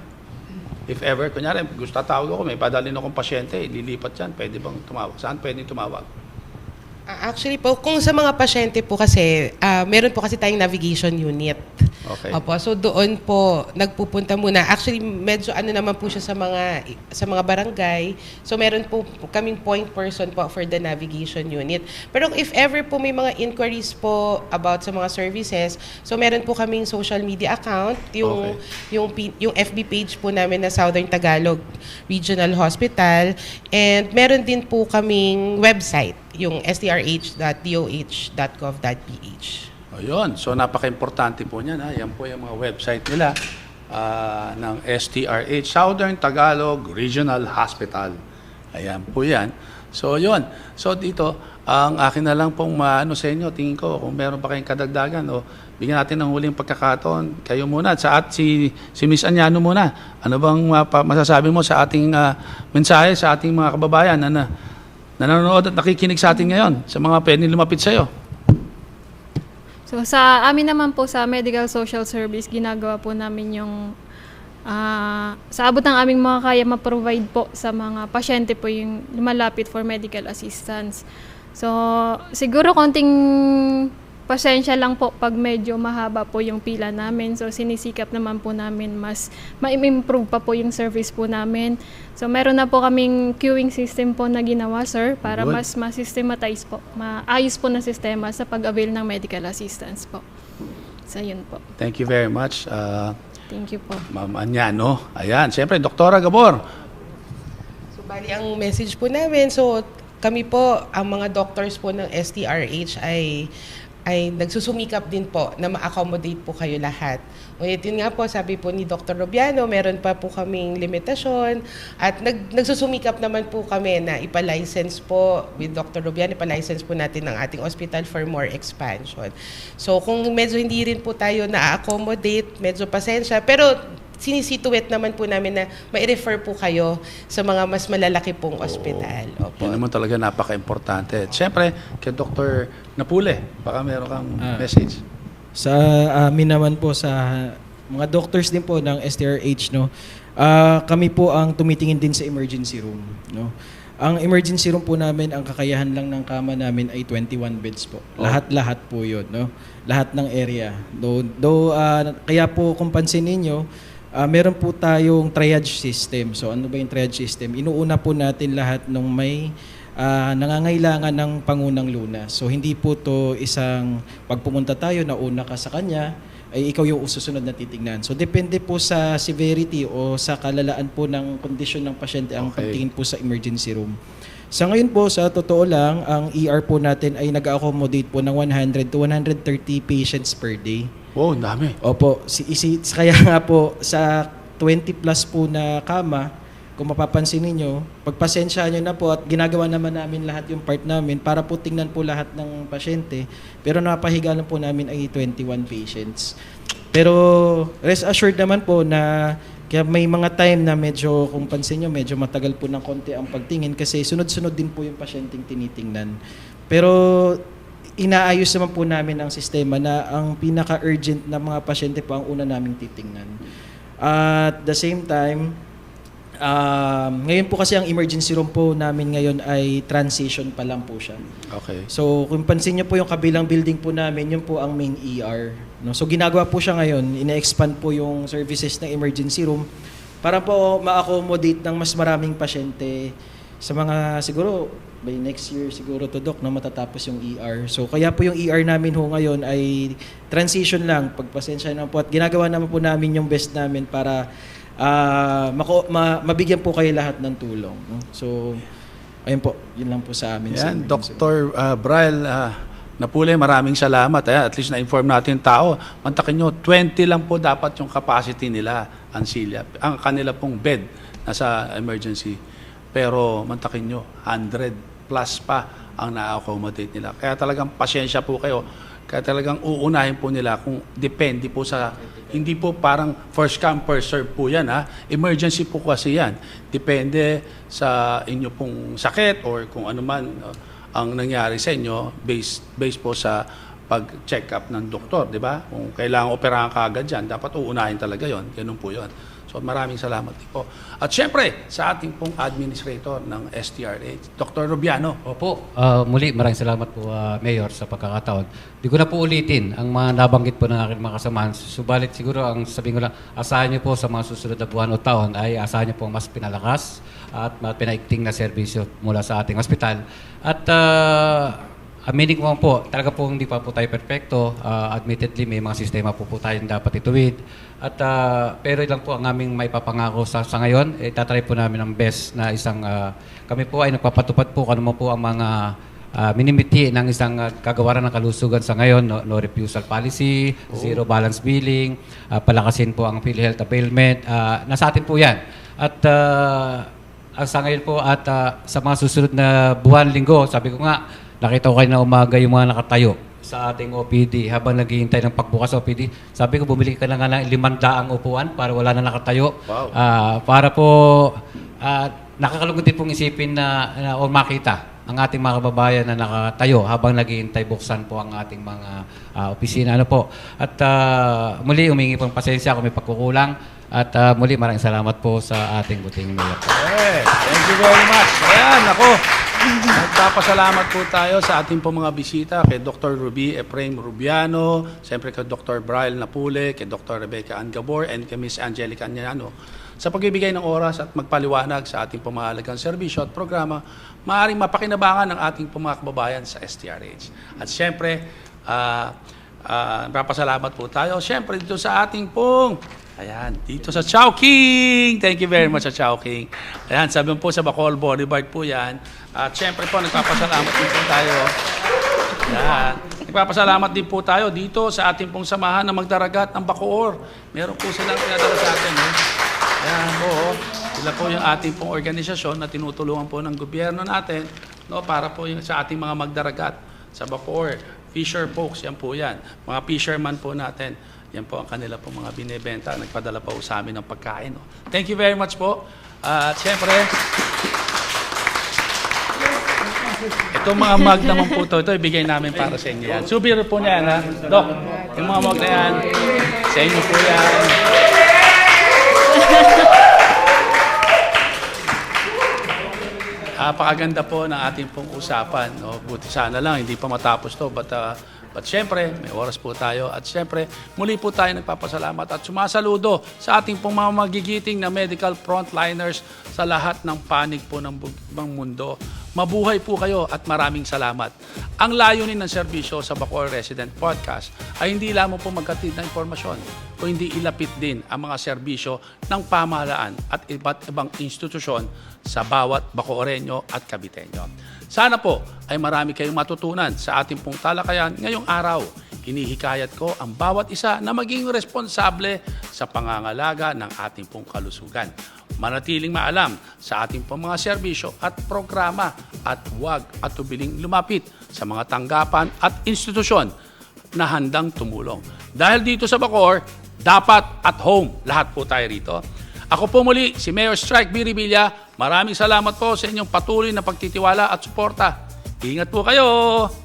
If ever, kunyari, gusto tatawag ako, may padalhin akong pasyente, lilipat yan, pwede bang tumawag? Saan pwede tumawag? Actually po, kung sa mga pasyente po kasi, meron po kasi tayong navigation unit. Okay. Opo, so doon po nagpupunta muna. Actually, medyo naman po siya sa mga barangay. So meron po kaming point person po for the navigation unit. Pero if ever po may mga inquiries po about sa mga services, so meron po kaming social media account, yung FB page po namin na Southern Tagalog Regional Hospital, and meron din po kaming website, yung strh.doh.gov.ph. Ayun. So, napaka-importante po niyan. Yan po yung mga website nila ng STRH, Southern Tagalog Regional Hospital. Ayan po yan. So, yun. So, dito, ang akin na lang pong sa inyo, tingin ko, kung meron pa kayong kadagdagan, bigyan natin ng huling pagkakataon. Kayo muna. Si Miss Anyano muna. Ano bang masasabi mo sa ating mensahe sa ating mga kababayan na nanonood at nakikinig sa atin ngayon, sa mga pwedeng lumapit sa iyo? So sa amin naman po sa Medical Social Service, ginagawa po namin yung sa abot ng aming mga kaya ma-provide po sa mga pasyente po yung lumalapit for medical assistance. So siguro konting pasensya lang po pag medyo mahaba po yung pila namin. So sinisikap naman po namin mas ma-improve pa po yung service po namin. So meron na po kaming queuing system po na ginawa, sir, para Good. mas ma-systematize po, maayos po na sistema sa pag-avail ng medical assistance po. So yun po. Thank you very much. Thank you po. Ma'am Anyano. Ayan, siyempre, Doktora Gabor. So, bali ang message po namin, so kami po, ang mga doctors po ng STRH ay nagsusumikap din po na ma-accommodate po kayo lahat. Ngunit yun nga po, sabi po ni Dr. Robiano, meron pa po kaming limitasyon at nagsusumikap naman po kami na ipalicense po with Dr. Robiano, ipalicense po natin ang ating hospital for more expansion. So kung medyo hindi rin po tayo na-accommodate, medyo pasensya, pero sinisituate naman po namin na mai-refer po kayo sa mga mas malalaki pong ospital. Opo. Yun naman talaga napaka-importante. Siyempre, kay Dr. Napule, baka meron kang message. Sa amin naman po, sa mga doctors din po ng STRH, no, kami po ang tumitingin din sa emergency room. No? Ang emergency room po namin, ang kakayahan lang ng kama namin ay 21 beds po. Lahat-lahat po yun. No? Lahat ng area. Kaya po kung pansinin nyo, meron po tayong triage system. So ano ba yung triage system? Inuuna po natin lahat nung may nangangailangan ng pangunang lunas. So hindi po to isang pag pumunta tayo, nauna ka sa kanya, ay ikaw yung susunod na titingnan. So depende po sa severity o sa kalalaan po ng kondisyon ng pasyente ang pagtingin po sa emergency room. Sa ngayon po, sa totoo lang, ang ER po natin ay nag-accommodate po ng 100 to 130 patients per day. Oh, dami. Opo, kaya nga po sa 20 plus po na kama, kung mapapansin ninyo, pagpasensya nyo na po at ginagawa naman namin lahat yung part namin para po tingnan po lahat ng pasyente. Pero napahiga lang po namin ay 21 patients. Pero rest assured naman po na kaya may mga time na medyo, kung pansin nyo, medyo matagal po ng konti ang pagtingin kasi sunod-sunod din po yung pasyenteng tinitingnan. Pero inaayos naman po namin ang sistema na ang pinaka-urgent na mga pasyente po ang una naming titingnan. At the same time, ngayon po kasi ang emergency room po namin ngayon ay transition pa lang po siya. Okay. So kung pansin niyo po yung kabilang building po namin, yun po ang main ER. No? So ginagawa po siya ngayon, ina-expand po yung services ng emergency room para po ma-accommodate ng mas maraming pasyente sa mga siguro by next year siguro to Doc na matatapos yung ER. So kaya po yung ER namin ho ngayon ay transition lang, pagpasensya na po at ginagawa naman po namin yung best namin para mabigyan po kayo lahat ng tulong. No? So ayun po, yun lang po sa amin. Yan, Dr. Braille Napule, maraming salamat. At least na-inform natin yung tao. Mantakin nyo, 20 lang po dapat yung capacity nila, ang kanila pong bed nasa emergency. Pero mantakin nyo, 100 plus pa ang na-accommodate nila. Kaya talagang pasyensya po kayo. Kaya talagang uunahin po nila kung depende po sa, hindi po parang first come, first serve po yan. Emergency po kasi yan. Depende sa inyo pong sakit or kung ano man ang nangyari sa inyo based po sa pag-check up ng doktor, di ba? Kung kailangan operahan ka agad dyan, dapat uunahin talaga yon. Ganun po yon. So maraming salamat din po. At syempre, sa ating pong administrator ng STRH, Dr. Rubiano. Opo, muli maraming salamat po Mayor sa pagkakataon. Di ko na po ulitin ang mga nabanggit po ng aking mga kasamahan. Subalit siguro ang sabihin ko lang, asahan niyo po sa mga susunod na buwan o taon ay asahan niyo po mas pinalakas at pinaigting na serbisyo mula sa ating ospital. At aminin ko po, talaga po hindi pa po tayo perfecto. Admittedly, may mga sistema po tayong dapat ituwid. At pero lang po ang aming maipapangako sa ngayon, itatry po namin ang best na isang, kami po ay nagpapatupad po kung ano po ang mga minimiti ng isang kagawaran ng kalusugan sa ngayon, no refusal policy, zero balance billing, palakasin po ang PhilHealth availment, nasa atin po yan. At sa ngayon po at sa mga susunod na buwan, linggo, sabi ko nga, nakita ko kayo na umaga yung mga nakatayo sa ating OPD habang naghihintay ng pagbukas sa OPD. Sabi ko, bumili ka na nga ng 500 upuan para wala na nakatayo. Wow. Para po nakakalungkot din pong isipin na o makita ang ating mga kababayan na nakatayo habang naghihintay buksan po ang ating mga opisina. Ano po. At muli, humingi pong pasensya kung may pagkukulang. At muli, maraming salamat po sa ating buting mayor. Thank you very much. Ayan, ako. Nagpapasalamat po tayo sa ating po mga bisita kay Dr. Ruby Efraim Rubiano, siyempre kay Dr. Braille Napule, kay Dr. Rebecca Angabor, and kay Ms. Angelica Añano sa pagbibigay ng oras at magpaliwanag sa ating pamahalagang serbisyo at programa maaaring mapakinabangan ng ating po mga kababayan sa STRH. At siyempre, napapasalamat po tayo siyempre dito sa ating pong dito sa Chowking. Thank you very much sa Chowking. Ayan, sabi po sa Bacoor Boulevard po yan. At syempre po, nagpapasalamat din po tayo. Ayan. Nagpapasalamat din po tayo dito sa ating pong samahan na magdaragat ng Bacoor. Meron po silang pinadala sa atin. Ayan po. Sila po yung ating pong organisasyon na tinutulungan po ng gobyerno natin para po yung sa ating mga magdaragat sa Bacoor. Fisher folks, yan po yan. Mga fisherman po natin. Yan po ang kanila po mga binibenta. Nagpadala po sa amin ng pagkain. Thank you very much po. At siyempre, itong mga mug naman po ito ibigay namin para sa inyo yan. Souvenir po niyan, ha? Dok, yung mga mug na yan, sa inyo po yan. Napakaganda po ng ating pong usapan. Buti sana lang, hindi pa matapos to. But syempre, may oras po tayo. At syempre, muli po tayo nagpapasalamat at sumasaludo sa ating pong mga magigiting na medical frontliners sa lahat ng panig po ng mundo. Mabuhay po kayo at maraming salamat. Ang layunin ng serbisyo sa Bacoor Resident Podcast ay hindi lamang po magkatid ng impormasyon, kundi ilapit din ang mga serbisyo ng pamahalaan at iba't ibang institusyon sa bawat Bacooreño at Caviteño. Sana po ay marami kayong matutunan sa ating pong talakayan ngayong araw. Hinihikayat ko ang bawat isa na maging responsable sa pangangalaga ng ating pong kalusugan. Manatiling maalam sa ating pong mga serbisyo at programa at huwag atubiling lumapit sa mga tanggapan at institusyon na handang tumulong. Dahil dito sa Bacoor, dapat at home lahat po tayo rito. Ako po muli, si Mayor Strike Biribilla. Maraming salamat po sa inyong patuloy na pagtitiwala at suporta. Ingat po kayo!